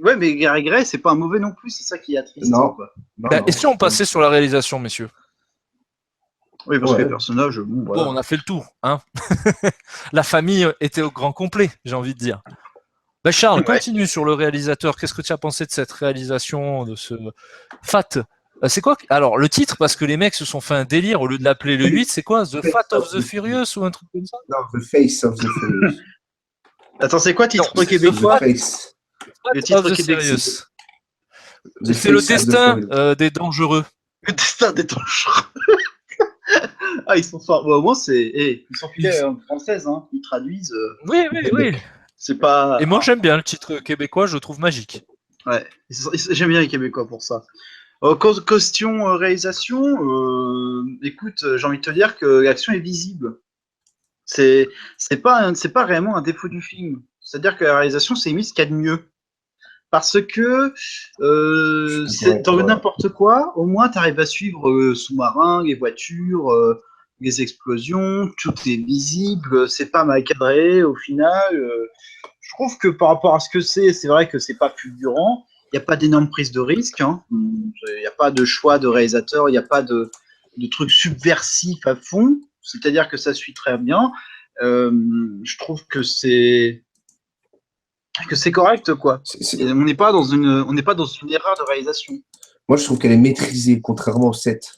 Ouais, mais Gary Gray, c'est pas un mauvais non plus, c'est ça qui est triste. Non. Quoi. Non. Et si on passait sur la réalisation, messieurs? Oui, parce que Ouais. les personnages, voilà. Bon, on a fait le tour, hein. La famille était au grand complet, j'ai envie de dire. Ben Charles, Ouais. continue sur le réalisateur. Qu'est-ce que tu as pensé de cette réalisation, de ce Fat? C'est quoi? Alors, le titre, parce que les mecs se sont fait un délire, au lieu de l'appeler le 8, c'est quoi? The Fat of the Furious ou un truc comme ça? Non, The Face of the Furious. Attends, c'est quoi le titre Non, québécois? The Face. Le titre of the québécois. Serious. The C'est le Face of the destin Furious. des dangereux. Le destin des dangereux. Ah, ils sont forts. Bon, au moins, ils sont filés en française, hein. Ils traduisent. Oui, oui, oui. C'est pas. Et moi, j'aime bien le titre québécois, je le trouve magique. Ouais, j'aime bien les Québécois pour ça. Question réalisation, écoute, j'ai envie de te dire que l'action est visible. C'est pas réellement un défaut du film. C'est-à-dire que la réalisation, c'est limite ce qu'il y a de mieux. Parce que c'est dans n'importe quoi, au moins tu arrives à suivre le sous-marin, les voitures, les explosions, tout est visible, c'est pas mal cadré au final. Je trouve que par rapport à ce que c'est vrai que c'est pas fulgurant. Il n'y a pas d'énorme prise de risque. Hein. Il n'y a pas de choix de réalisateur, il n'y a pas de trucs subversifs à fond. C'est-à-dire que ça suit très bien. Je trouve que c'est correct, quoi. On n'est pas dans une erreur de réalisation. Moi, je trouve qu'elle est maîtrisée, contrairement au 7.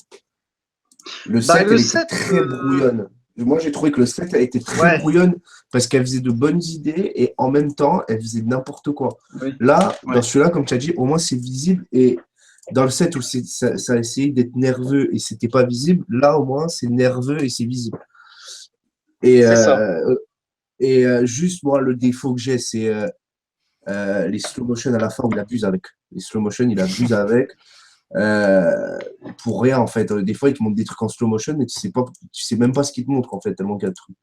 Le 7, elle était très brouillonne. Moi, j'ai trouvé que le 7 a été très brouillonne parce qu'elle faisait de bonnes idées et en même temps, elle faisait n'importe quoi. Oui. Là, dans celui-là, comme tu as dit, au moins c'est visible. Et dans le 7 où ça a essayé d'être nerveux et c'était pas visible, là, au moins, c'est nerveux et c'est visible. Et, juste, moi, le défaut que j'ai, c'est les slow motion à la fin où il abuse avec. Les slow motion, il abuse avec. Pour rien en fait. Des fois, ils te montrent des trucs en slow motion et tu sais même pas ce qu'ils te montrent en fait, tellement qu'il y a de trucs.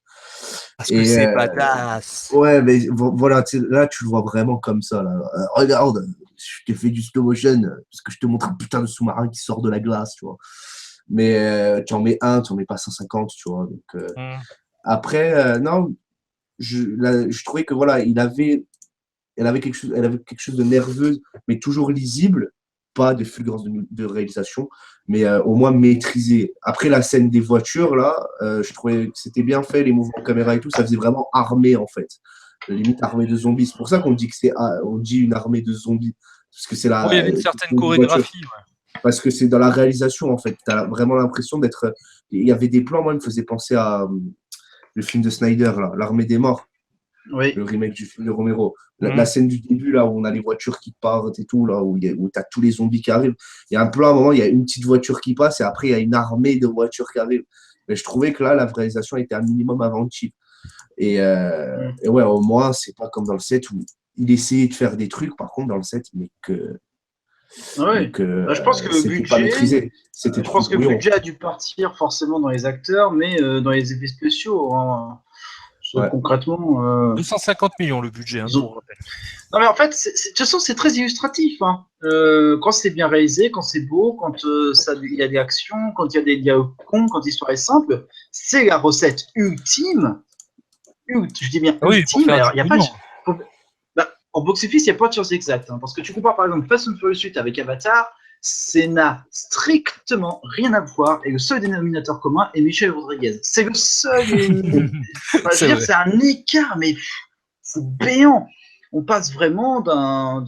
Parce que c'est badass. Ouais, mais voilà, là, tu le vois vraiment comme ça. Là. Regarde, je t'ai fait du slow motion parce que je te montre un putain de sous-marin qui sort de la glace, tu vois. Mais tu en mets un, tu en mets pas 150, tu vois. Donc, après, non, je trouvais que voilà, elle avait quelque chose de nerveux, mais toujours lisible. pas de fulgurance de réalisation, mais au moins maîtrisé. Après la scène des voitures, là, je trouvais que c'était bien fait, les mouvements de caméra et tout, ça faisait vraiment armée en fait. Limite armée de zombies. C'est pour ça qu'on dit que on dit une armée de zombies. Parce que c'est Oui, il y avait une certaine chorégraphie. Ouais. Parce que c'est dans la réalisation en fait. Tu as vraiment l'impression d'être. Il y avait des plans, moi, qui me faisaient penser à le film de Snyder, là, L'Armée des Morts. Oui. Le remake du film de Romero. La scène du début, là, où on a les voitures qui partent et tout, là, où tu as tous les zombies qui arrivent. Il y a un plan, à un moment, il y a une petite voiture qui passe et après, il y a une armée de voitures qui arrivent. Mais je trouvais que là, la réalisation était un minimum inventive. Et ouais, au moins, c'est pas comme dans le 7 où il essayait de faire des trucs, par contre, dans le 7, mais que. Oui. Je pense que le budget, pas maîtrisé. Je pense que le budget a dû partir forcément dans les acteurs, mais dans les effets spéciaux. Hein. Ouais. Concrètement. 250 millions le budget. Hein, Non, mais en fait, de toute façon, c'est très illustratif. Hein. Quand c'est bien réalisé, quand c'est beau, quand il y a des actions, quand il y a des dialogues cons, quand l'histoire est simple, c'est la recette ultime. Je dis bien ultime. Alors, il y a pas en box-office, il n'y a pas de chance exacte. Hein, parce que tu compares par exemple Fast and Furious 8 avec Avatar, ça n'a strictement rien à voir. Et le seul dénominateur commun est Michel Rodriguez. C'est le seul. C'est un écart, mais c'est béant. On passe vraiment d'un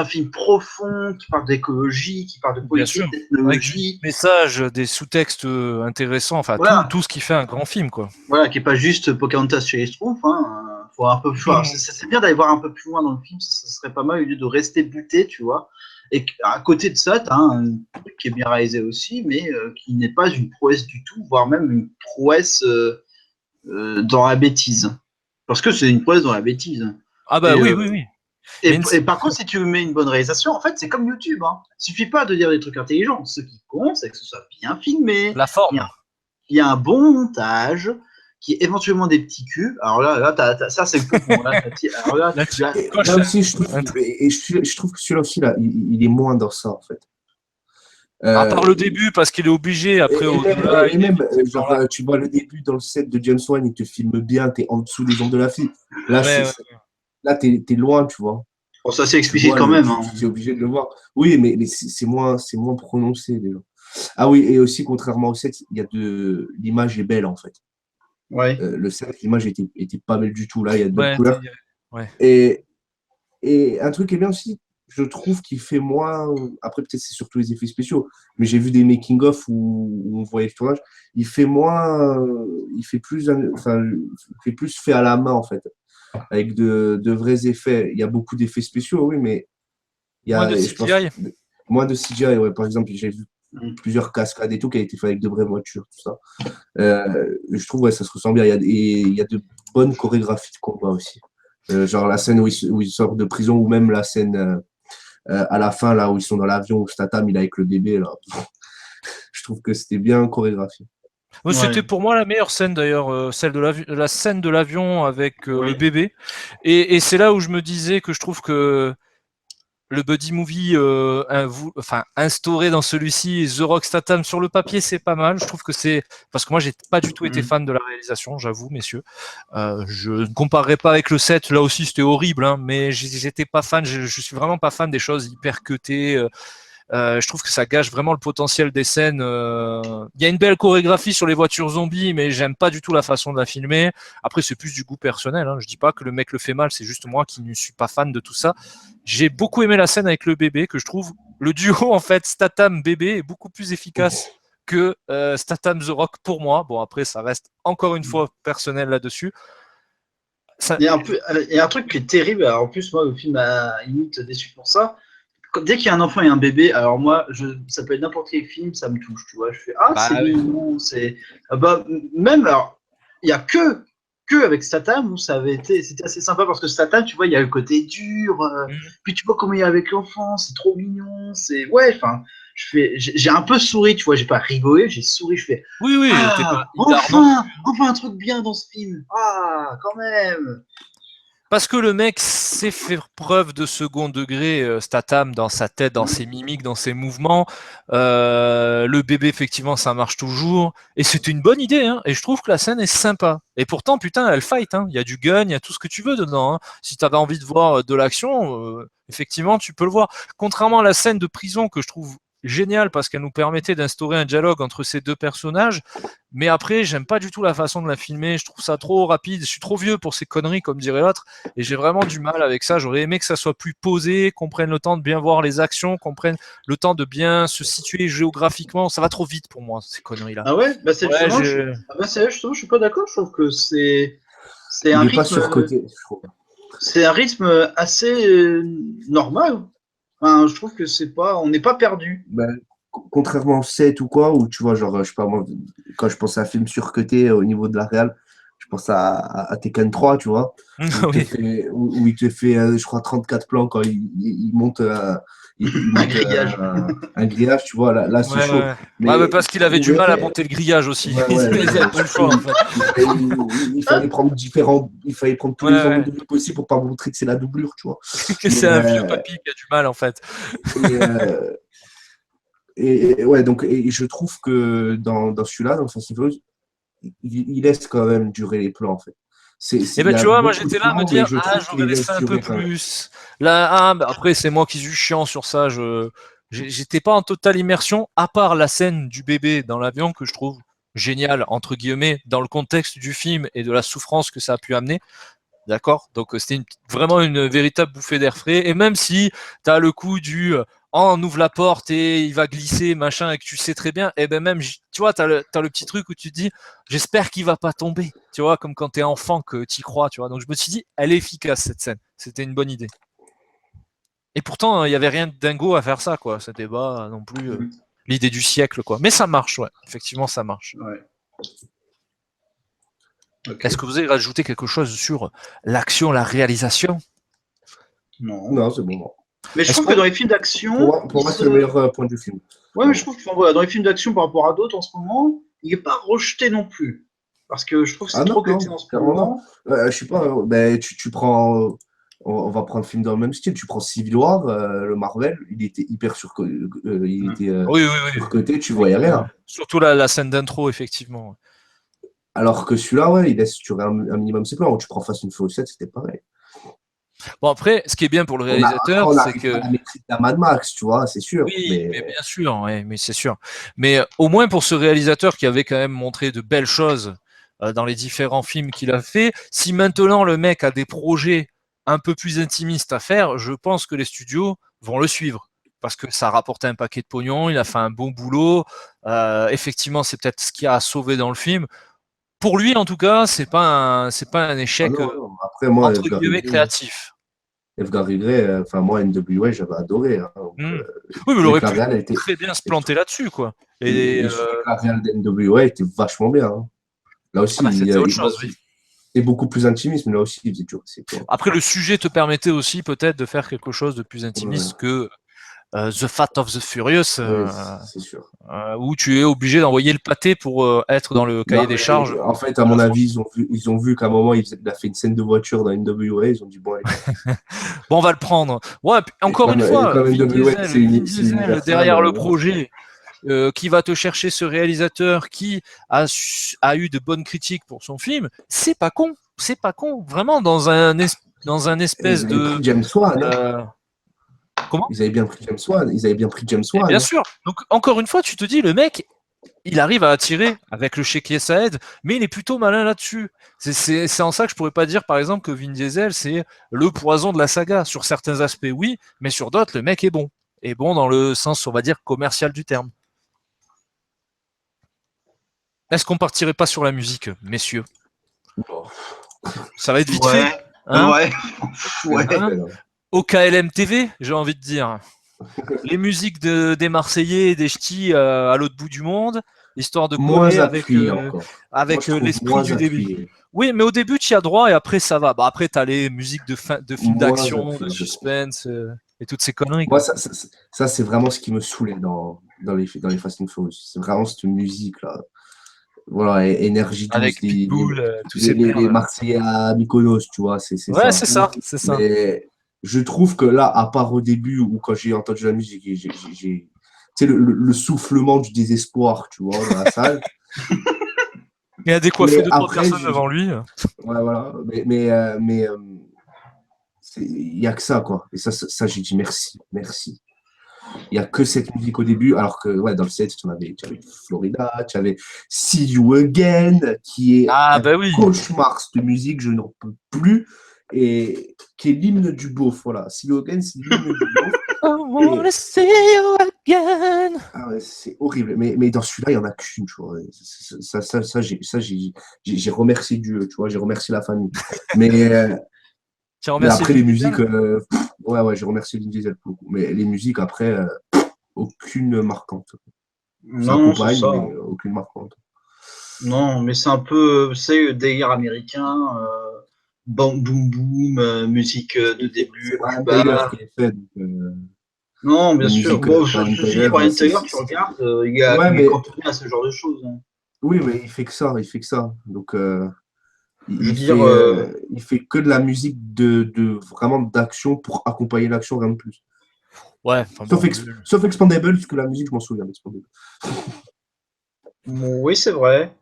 film profond qui parle d'écologie, qui parle de politique, de technologie. Avec des messages, des sous-textes intéressants, enfin voilà. tout ce qui fait un grand film, quoi. Voilà, qui n'est pas juste Pocahontas chez les Schtroumpfs. Hein. Faut un peu, c'est bien d'aller voir un peu plus loin dans le film, ça serait pas mal au lieu de rester buté, tu vois. Et à côté de ça, tu as un truc qui est bien réalisé aussi, mais qui n'est pas une prouesse du tout, voire même une prouesse dans la bêtise. Parce que c'est une prouesse dans la bêtise. Ah bah oui. Et par contre, si tu mets une bonne réalisation, en fait, c'est comme YouTube. Hein. Il suffit pas de dire des trucs intelligents. Ce qui compte, c'est que ce soit bien filmé. La forme. Il y a un bon montage, qui est éventuellement des petits culs. Alors là ça, c'est le pompon. Là aussi, je trouve que celui-là aussi, là, il est moins dans ça, en fait. À part le début, parce qu'il est obligé, après... Genre, tu vois le début dans le set de James Wan, il te filme bien, t'es en dessous des ombres de la fille. Là, là t'es loin, tu vois. Bon, ça, c'est explicite quand même. Tu es obligé de le voir. Oui, mais c'est moins prononcé, déjà. Ah oui, et aussi, contrairement au set, l'image est belle, en fait. Ouais. Le set, l'image était pas belle du tout. Là, il y a deux couleurs. Ouais. Et un truc qui est bien aussi, je trouve qu'il fait moins. Après, peut-être c'est surtout les effets spéciaux, mais j'ai vu des making-of où on voyait le tournage. Il fait moins. Il fait plus fait à la main, en fait, avec de vrais effets. Il y a beaucoup d'effets spéciaux, oui, mais il y a. Moins de CGI, ouais. Par exemple, j'ai vu plusieurs cascades et tout qui a été fait avec de vraies voitures, tout ça. Je trouve ça se ressent bien. Il y a de bonnes chorégraphies de combat aussi. Genre la scène où ils sortent de prison ou même la scène à la fin là où ils sont dans l'avion où Statham il est avec le bébé là. Je trouve que c'était bien chorégraphié. Ouais. C'était pour moi la meilleure scène d'ailleurs, celle de la scène de l'avion avec le bébé. Et c'est là où je me disais que je trouve que le buddy movie instauré dans celui-ci, The Rock Statham sur le papier, c'est pas mal. Je trouve que c'est parce que moi j'ai pas du tout été fan de la réalisation, j'avoue, messieurs. Je ne comparerai pas avec le 7, là aussi c'était horrible, hein, mais j'étais pas fan. Je suis vraiment pas fan des choses hyper cutées. Je trouve que ça gâche vraiment le potentiel des scènes. Il y a une belle chorégraphie sur les voitures zombies, mais j'aime pas du tout la façon de la filmer. Après, c'est plus du goût personnel. Hein. Je dis pas que le mec le fait mal, c'est juste moi qui ne suis pas fan de tout ça. J'ai beaucoup aimé la scène avec le bébé, que je trouve le duo en fait Statham-bébé est beaucoup plus efficace que Statham The Rock pour moi. Bon, après, ça reste encore une fois personnel là-dessus. Il y a un truc qui est terrible. Alors, en plus, moi, le film m'a limite déçu pour ça. Dès qu'il y a un enfant et un bébé, alors moi, ça peut être n'importe quel film, ça me touche, tu vois. Je fais c'est mignon, c'est même alors, il y a que avec Statham où c'était assez sympa parce que Statham, tu vois, il y a le côté dur, puis tu vois comment il est avec l'enfant, c'est trop mignon, j'ai un peu souri, tu vois, j'ai pas rigolé, j'ai souri, je fais enfin un truc bien dans ce film, quand même. Parce que le mec sait faire preuve de second degré, Statham, dans sa tête, dans ses mimiques, dans ses mouvements. Le bébé, effectivement, ça marche toujours. Et c'est une bonne idée, hein. Et je trouve que la scène est sympa. Et pourtant, putain, elle fight, hein. Il y a du gun, il y a tout ce que tu veux dedans, hein. Si t'avais envie de voir de l'action, effectivement, tu peux le voir. Contrairement à la scène de prison que je trouve géniale parce qu'elle nous permettait d'instaurer un dialogue entre ces deux personnages. Mais après, j'aime pas du tout la façon de la filmer. Je trouve ça trop rapide. Je suis trop vieux pour ces conneries, comme dirait l'autre. Et j'ai vraiment du mal avec ça. J'aurais aimé que ça soit plus posé, qu'on prenne le temps de bien voir les actions, qu'on prenne le temps de bien se situer géographiquement. Ça va trop vite pour moi, ces conneries-là. Ah ouais, bah c'est Ouais, justement, je- justement, je suis pas d'accord. Je trouve que c'est Il un n'est pas rythme, surcoté, je trouve. c'est un rythme assez normal. Enfin, je trouve que c'est pas, on n'est pas perdu. Ben, contrairement au 7 ou quoi, où tu vois, genre, je sais pas, moi, quand je pense à un film surcoté au niveau de la réal, je pense à Tekken 3, tu vois, Oui. où il te fait, je crois, 34 plans quand il monte, il monte grillage. un grillage, tu vois, là c'est Ouais, chaud. ouais. Mais Ouais, parce qu'il avait je du mal à trouvais- monter le grillage aussi. Ouais, Il ouais, avait pas le choix, en fait. il fallait prendre il fallait prendre tous Ouais, les angles ouais. de vue possibles pour pas montrer que c'est la doublure, tu vois. Que c'est un vieux papy qui a du mal, en fait. Et, euh, et ouais, donc et je trouve que dans celui-là, dans Fast and Furious, il laisse quand même durer les plans en fait. Et Il ben y a tu vois, moi beaucoup de j'étais là à me plans, mais dire, je ah, trouve qu'il j'aurais les laissé laisse un peu durer quand même. plus. Là, ah, bah, après, c'est moi qui suis chiant sur ça. J'étais pas en totale immersion, à part la scène du bébé dans l'avion que je trouve géniale, entre guillemets, dans le contexte du film et de la souffrance que ça a pu amener. D'accord. Donc c'était vraiment une véritable bouffée d'air frais. Et même si tu as le coup du oh, on ouvre la porte et il va glisser, machin, et que tu sais très bien, et ben même, tu vois, t'as le petit truc où tu te dis j'espère qu'il va pas tomber. Tu vois, comme quand t'es enfant que t'y crois, tu vois. Donc je me suis dit, elle est efficace cette scène. C'était une bonne idée. Et pourtant, il y avait rien de dingo à faire ça, quoi. C'était pas non plus l'idée du siècle, quoi. Mais ça marche, ouais. Effectivement, ça marche. Ouais. Ok. Est-ce que vous avez rajouté quelque chose sur l'action, la réalisation? Non. Non, c'est bon. Mais je Est-ce trouve que dans les films d'action, Pour moi c'est le meilleur point du film. ouais, mais je trouve que enfin, voilà, dans les films d'action par rapport à d'autres en ce moment, il n'est pas rejeté non plus. Parce que je trouve que c'est Ah non, trop non, été en ce clairement non. moment. Je sais pas, ben, tu prends. On va prendre un film dans le même style. Tu prends Civil War, le Marvel, il était hyper Oui, oui, oui. surcoté, tu voyais rien. Surtout la scène d'intro, effectivement. Alors que celui-là, ouais, il laisse durer un minimum ses plans. Tu prends Fast and Furious 7, c'était pareil. Bon, après, ce qui est bien pour le Après, réalisateur, on c'est n'arrive pas que. à la maîtrise d'un Mad Max, tu vois, c'est sûr. Oui, mais bien sûr, ouais, mais c'est sûr. Mais au moins pour ce réalisateur qui avait quand même montré de belles choses dans les différents films qu'il a fait, si maintenant le mec a des projets un peu plus intimistes à faire, je pense que les studios vont le suivre. Parce que ça a rapporté un paquet de pognon, il a fait un bon boulot. Effectivement, c'est peut-être ce qui a sauvé dans le film. Pour lui, en tout cas, c'est pas un Ah échec non, non. Après, moi, entre guillemets créatif. Edgar Hillray, enfin, moi, NWA, j'avais adoré. Hein. Donc, Oui, mais il je trouvais aurait que la pu réal était. très bien se planter là-dessus, quoi. Et je trouvais que la réal d'NWA était vachement bien. Hein. Là aussi, Ah bah, c'était autre chose, oui. c'est beaucoup plus intimiste, mais là aussi, il faisait dur. Après, le sujet te permettait aussi peut-être de faire quelque chose de plus intimiste que The Fat of the Furious, Oui, c'est sûr. où tu es obligé d'envoyer le pâté pour être dans le cahier Non, des mais charges. en fait, à mon avis, ils ont vu qu'à un moment, il a fait une scène de voiture dans NWA. Ils ont dit, bon, allez. Bon, on va le prendre. Ouais, encore une fois, Comme NWA, c'est Vin Diesel Universal. derrière le projet. Qui va te chercher ce réalisateur qui a eu de bonnes critiques pour son film, c'est pas con, vraiment dans un espèce Ils avaient de pris James Wan. comment? Ils avaient bien pris James Wan. Ils avaient bien pris James Wan. Bien sûr. Donc encore une fois, tu te dis le mec, il arrive à attirer avec le chéquier ça aide, mais il est plutôt malin là-dessus. C'est en ça que je pourrais pas dire par exemple que Vin Diesel c'est le poison de la saga. Sur certains aspects oui, mais sur d'autres le mec est bon. Et bon dans le sens on va dire commercial du terme. Est-ce qu'on partirait pas sur la musique, messieurs? Ça va être vite fait. Hein, au KLM TV, j'ai envie de dire. Les musiques des Marseillais et des Ch'tis à l'autre bout du monde, histoire de coller avec l'esprit du début. Oui, mais au début, tu y as droit et après, ça va. Bah, après, tu as les musiques de films d'action, de suspense et toutes ces conneries. Moi, ça c'est vraiment ce qui me saoulait dans les Fast and Furious. C'est vraiment cette musique-là. voilà, Énergie 12, Avec Pitbull, tous ces les merdes. Marseillais à Mykonos, tu vois, c'est Ouais, ça. c'est ça, c'est ça. Mais je trouve que là, à part au début ou quand j'ai entendu la musique, tu sais, le soufflement du désespoir, tu vois, dans la salle. Il a décoiffé Mais 2-3 après, personnes devant lui. ouais, voilà. Il n'y a que ça, quoi. Et ça j'ai dit merci, merci. Il n'y a que cette musique au début, alors que ouais, dans le set, tu avais Florida, tu avais See You Again, qui est Ah, un bah oui. cauchemar de musique, je n'en peux plus, et qui est l'hymne du beauf. Voilà, See You Again, c'est l'hymne du beauf. I wanna see you again. Ah ouais, c'est horrible. Mais dans celui-là, il n'y en a qu'une, tu vois. J'ai remercié Dieu, tu vois, j'ai remercié la famille. Mais, Tu mais remercies après, les Vin Diesel. musiques, ouais, j'ai remercié Vin Diesel pour le coup. Mais les musiques, après, aucune marquante. Ça Non, c'est accompagne, ça. mais aucune marquante. Non, mais c'est un peu, c'est délire américain, boom boom boom, musique de début, C'est Brian Cuba. Tyler qui est fait. Non, bien la sûr. musique Bon, Brian je te dis, Tyler, Brian Taylor, tu regardes, Ouais, il est mais cantonné à ce genre de choses. Hein. oui, mais il fait que ça, il fait que ça. Donc, Je veux dire, il fait que de la musique vraiment d'action pour accompagner l'action, rien de plus. Ouais, enfin bon. Sauf Expandables, parce que la musique, je m'en souviens d'Expandables. oui, c'est vrai.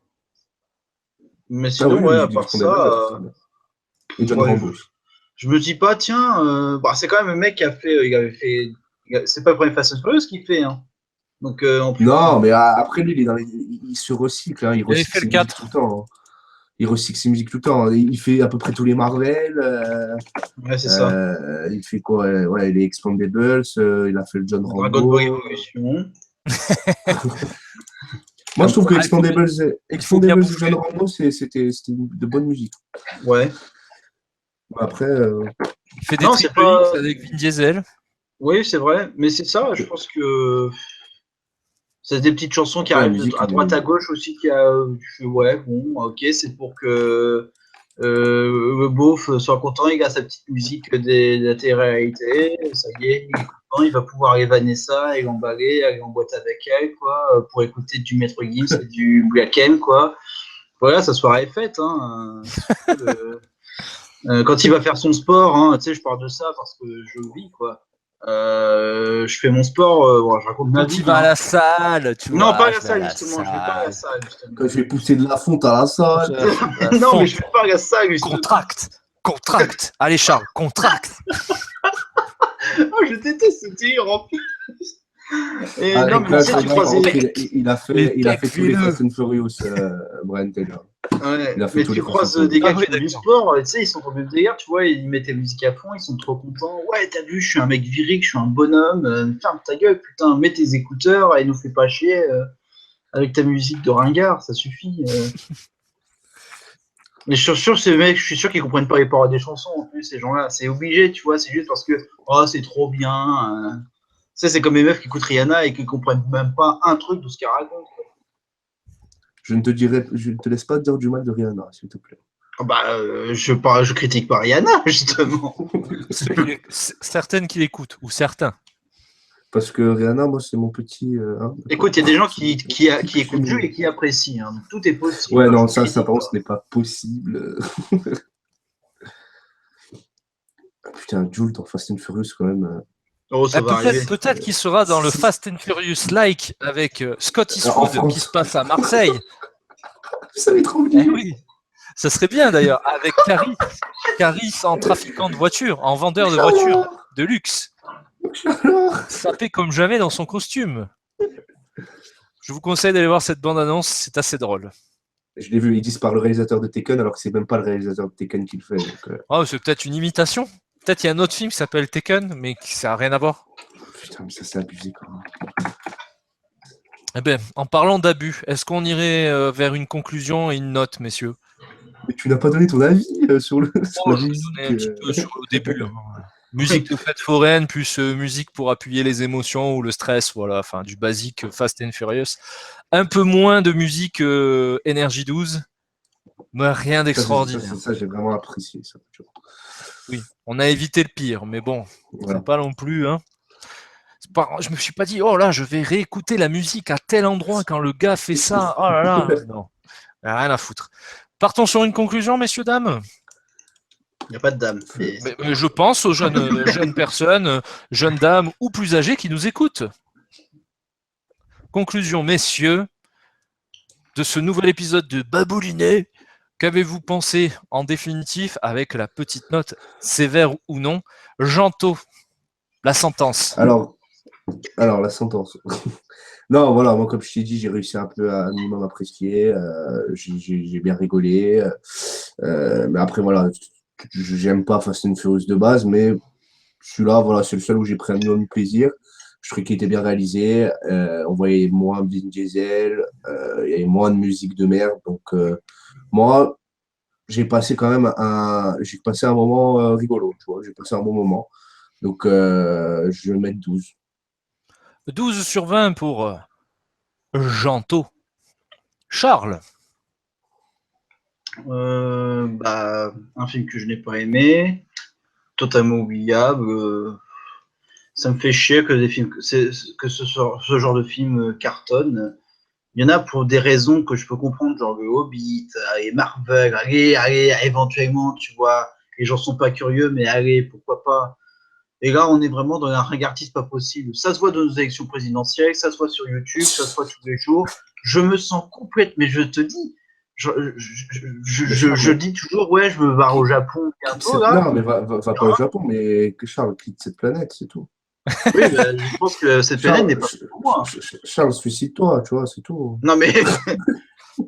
Mais Ah sinon, oui, la ouais, à musique part d'Expandables, elle est ça, très bien. Et John ouais, Rambo aussi. je me dis pas, tiens, bah, c'est quand même un mec qui a fait, il avait fait, c'est pas le premier Fast and Furious qu'il fait, hein. Donc, en plus, Non, mais après, lui, il se recycle, hein, il Il avait recycle fait le ses musiques 4. tout le temps. Hein. Il recycle ses musiques tout le temps. Il fait à peu près tous les Marvel. ouais, c'est ça. Il fait quoi? Ouais, les Expandables. Il a fait le John Dragon Ball Rambo. Evolution. Moi, je trouve que Ah, il faut bien Expandables et bouffer. John Rambo, c'était de bonne musique. Ouais. Après, Il fait des Non, c'est triple pas. X avec Vin Diesel. Oui, c'est vrai, mais c'est ça, je pense que c'est des petites chansons qui après, la arrivent musique, à droite à gauche aussi qui a tu fais, ouais, bon, ok, c'est pour que le beauf soit content, il a sa petite musique de la télé-réalité, ça y est, il est content, il va pouvoir aller Vanessa et l'emballer, aller en boîte avec elle, quoi, pour écouter du Maître Gims et du Black M, quoi. Voilà, sa soirée est faite, hein. Quand il va faire son sport, hein, tu sais, je parle de ça parce que je vis, quoi. Je fais mon sport, bon, je raconte ma Quand vie. il va à Hein. la salle, tu Non, vois. pas à la Je vais à salle, la justement. Je vais pas à la salle. salle, justement. quand je vais pousser de la fonte à la salle. Non, mais je vais pas à la salle, justement. Contracte. Allez, Charles, contracte. Oh, je déteste ce délire en plus. Et non, Avec mais là, tu sais, tu croisais. il a fait tous les Fast and Furious, Brian Taylor. Ouais, Il a fait mais tous tu les Fast and croises Furious. des gars Ah oui, qui font du d'accord. sport, tu sais, ils sont dans le même délire, tu vois, ils mettent la musique à fond, ils sont trop contents. Ouais, t'as vu, je suis un mec viril, je suis un bonhomme, ferme ta gueule, putain, mets tes écouteurs et nous fais pas chier avec ta musique de ringard, ça suffit. Mais je suis sûr qu'ils comprennent pas les paroles des chansons en plus, ces gens-là. C'est obligé, tu vois, c'est juste parce que oh, c'est trop bien. Ça, c'est comme les meufs qui écoutent Rihanna et qui comprennent même pas un truc de ce qu'elle raconte. Quoi. Je ne te laisse pas dire du mal de Rihanna, s'il te plaît. Bah, je critique pas Rihanna, justement. Certaines qui l'écoutent, ou certains. Parce que Rihanna, moi, c'est mon petit. Écoute, il y a des gens qui écoutent Jules et qui apprécient. Hein. Tout est possible. Ouais, Hein, non, je ça, critique par contre, pas. ce n'est pas possible. Putain, Jules dans Fast and Furious, quand même. Oh, ça va arriver. Peut-être qu'il sera dans le Fast and Furious like avec Scott En Eastwood France. qui se passe à Marseille. Ça va être Eh oublié. oui, ça serait bien d'ailleurs, avec Caris en trafiquant de voitures, en vendeur de voitures de luxe, sapé comme jamais dans son costume. Je vous conseille d'aller voir cette bande-annonce, c'est assez drôle. Je l'ai vu, ils disent par le réalisateur de Tekken, alors que c'est même pas le réalisateur de Tekken qui le fait. Donc, Oh, c'est peut-être une imitation. Peut-être il y a un autre film qui s'appelle Tekken, mais ça n'a rien à voir. putain, mais ça, c'est abusé quand même. Eh bien, en parlant d'abus, est-ce qu'on irait vers une conclusion et une note, messieurs? Mais tu n'as pas donné ton avis sur la Oh, je vais musique. donner un petit peu sur le début. Hein. Musique de fête foraine, plus musique pour appuyer les émotions ou le stress, voilà, enfin du basique Fast and Furious. Un peu moins de musique Energy 12, mais rien d'extraordinaire. Ça, j'ai vraiment apprécié ça. Oui, on a évité le pire, mais bon, Voilà. c'est pas non plus. Hein. Je me suis pas dit, oh là, je vais réécouter la musique à tel endroit quand le gars fait ça. Oh là là, non. Rien à foutre. Partons sur une conclusion, messieurs, dames. Il n'y a pas de dame. Mais je pense aux jeunes personnes, jeunes dames ou plus âgées qui nous écoutent. Conclusion, messieurs, de ce nouvel épisode de Baboulinet. Qu'avez-vous pensé en définitif avec la petite note sévère ou non? Janto, la sentence. Alors la sentence. Non, voilà, moi, comme je t'ai dit, j'ai réussi un peu à minimum apprécier. J'ai bien rigolé. Mais après, voilà, j'aime pas Fast and Furious de base, mais celui-là, voilà, c'est le seul où j'ai pris un minimum de plaisir. Je trouvais qu'il était bien réalisé. On voyait moins Vin Diesel. Il y avait moins de musique de merde. Donc, moi, j'ai passé quand même j'ai passé un moment rigolo, tu vois. J'ai passé un bon moment. Donc, je vais mettre 12. 12 sur 20 pour Janto. Charles. Un film que je n'ai pas aimé, totalement oubliable. Ça me fait chier que ce genre de film cartonne. Il y en a pour des raisons que je peux comprendre, genre le Hobbit, et Marvel, allez, éventuellement, tu vois, les gens sont pas curieux, mais allez, pourquoi pas. Et là, on est vraiment dans un ringartisme pas possible. Ça se voit dans nos élections présidentielles, ça se voit sur YouTube, ça se voit tous les jours. Je me sens complète, mais je te dis, je dis toujours, ouais, je me barre au Japon bientôt, là. Non, mais va pas au Japon, mais que Charles quitte cette planète, c'est tout. Oui, je pense que cette planète n'est pas pour moi. Charles, suicide-toi, tu vois, c'est tout. Non, mais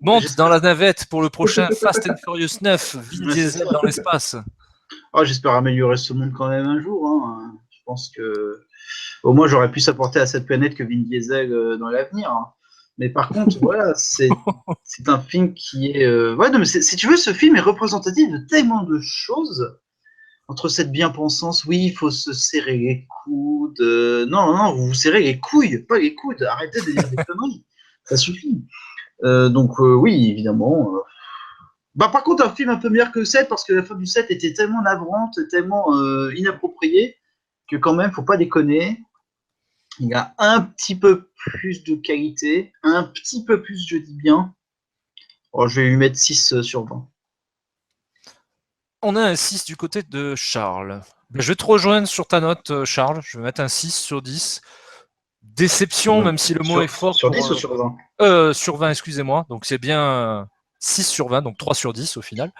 Monte dans la navette pour le prochain Fast and Furious 9, Vin Diesel dans l'espace. Oh, j'espère améliorer ce monde quand même un jour. Hein. Je pense que au moins j'aurais pu s'apporter à cette planète que Vin Diesel dans l'avenir. Hein. Mais par contre, voilà, c'est un film qui est. Ouais, non, mais si tu veux, ce film est représentatif de tellement de choses. Entre cette bien-pensance, oui, il faut se serrer les coudes. Non, vous vous serrez les couilles, pas les coudes. Arrêtez de dire des conneries. Ça suffit. Donc, oui, évidemment. Par contre, un film un peu meilleur que le 7, parce que la fin du 7 était tellement navrante, tellement inappropriée, que quand même, faut pas déconner. Il y a un petit peu plus de qualité, un petit peu plus, je dis bien. Oh, je vais lui mettre 6 sur 20. On a un 6 du côté de Charles. Je vais te rejoindre sur ta note, Charles. Je vais mettre un 6 sur 10. Déception, même si le mot est fort. Sur 10 ou sur 20 Sur 20, excusez-moi. Donc c'est bien 6 sur 20, donc 3 sur 10 au final.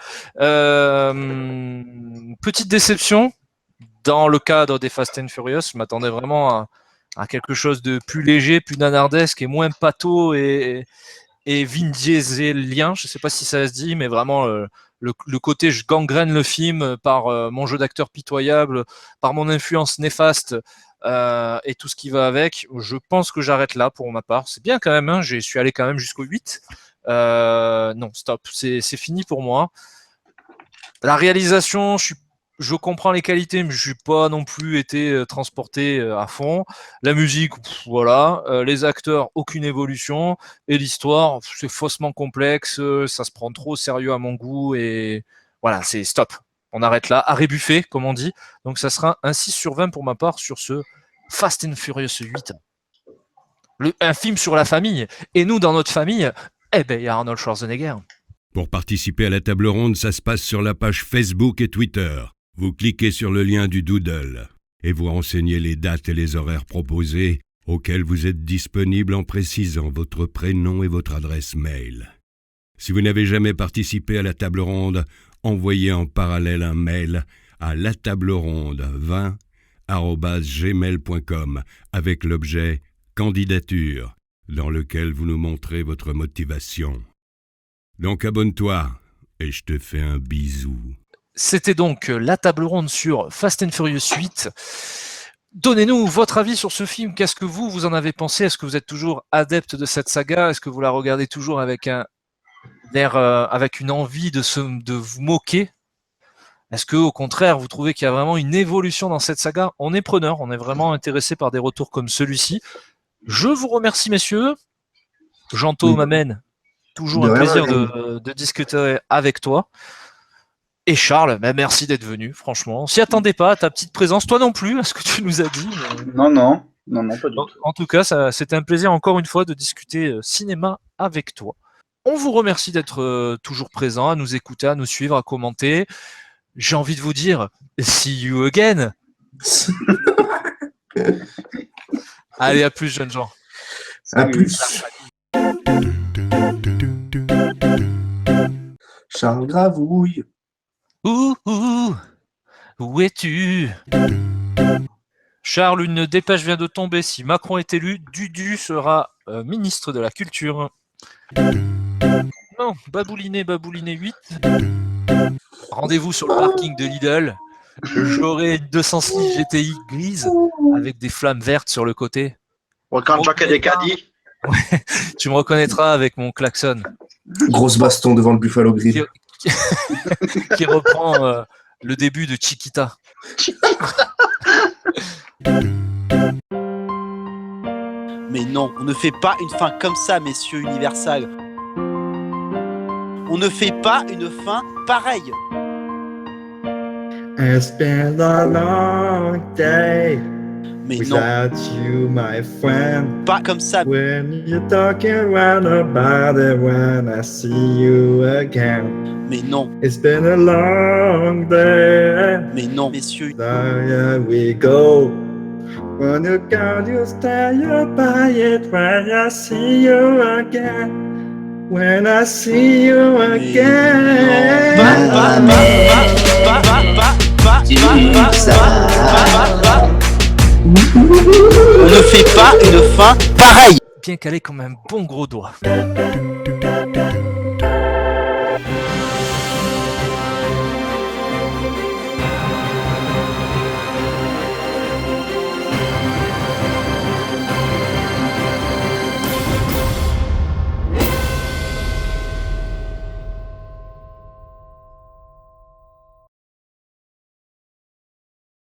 Petite déception. Dans le cadre des Fast and Furious, je m'attendais vraiment à quelque chose de plus léger, plus nanardesque et moins pâteau et Vin Dieselien. Je ne sais pas si ça se dit, mais vraiment le côté je gangrène le film par mon jeu d'acteur pitoyable, par mon influence néfaste et tout ce qui va avec. Je pense que j'arrête là pour ma part. C'est bien quand même, hein, je suis allé quand même jusqu'au 8. Non, stop, c'est fini pour moi. La réalisation, je comprends les qualités, mais je n'ai pas non plus été transporté à fond. La musique, voilà. Les acteurs, aucune évolution. Et l'histoire, c'est faussement complexe. Ça se prend trop au sérieux à mon goût. Et voilà, c'est stop. On arrête là. Arrêt buffet, comme on dit. Donc ça sera un 6 sur 20 pour ma part sur ce Fast and Furious 8. Un film sur la famille. Et nous, dans notre famille, eh ben, il y a Arnold Schwarzenegger. Pour participer à la table ronde, ça se passe sur la page Facebook et Twitter. Vous cliquez sur le lien du Doodle et vous renseignez les dates et les horaires proposés auxquels vous êtes disponible en précisant votre prénom et votre adresse mail. Si vous n'avez jamais participé à la table ronde, envoyez en parallèle un mail à latableronde20@gmail.com avec l'objet « Candidature » dans lequel vous nous montrez votre motivation. Donc abonne-toi et je te fais un bisou. C'était donc la table ronde sur Fast and Furious 8. Donnez-nous votre avis sur ce film. Qu'est-ce que vous en avez pensé? Est-ce que vous êtes toujours adepte de cette saga? Est-ce que vous la regardez toujours avec un air, avec une envie de vous moquer? Est-ce que, au contraire, vous trouvez qu'il y a vraiment une évolution dans cette saga? On est preneur, on est vraiment intéressé par des retours comme celui-ci. Je vous remercie, messieurs. Janto m'amène. Toujours un plaisir de discuter avec toi. Et Charles, merci d'être venu, franchement. On s'y attendait pas à ta petite présence, toi non plus, à ce que tu nous as dit. Mais... Non, pas du tout. En tout cas, c'était un plaisir encore une fois de discuter cinéma avec toi. On vous remercie d'être toujours présent, à nous écouter, à nous suivre, à commenter. J'ai envie de vous dire, see you again. Allez, à plus, jeunes gens. À plus. Charles Gravouille. Où es-tu? Charles, une dépêche vient de tomber. Si Macron est élu, Dudu sera ministre de la Culture. Non, Babouliné 8. Rendez-vous sur le parking de Lidl. J'aurai une 206 GTI grise avec des flammes vertes sur le côté. Quand Jacques a des caddies. Tu me reconnaîtras avec mon klaxon. Grosse baston devant le Buffalo Grill. Qui reprend le début de Chiquita. Mais non, on ne fait pas une fin comme ça, messieurs Universal. On ne fait pas une fin pareille. It's been a long day Mais non, without you, my friend. pas comme ça. When you're talking round about it, when I see you again. Mais non, It's been a long day. mais non, messieurs. There we go. When you count, you stay by it. When I see you again. When I see you again. On ne fait pas une fin pareille. Bien calé comme un bon gros doigt.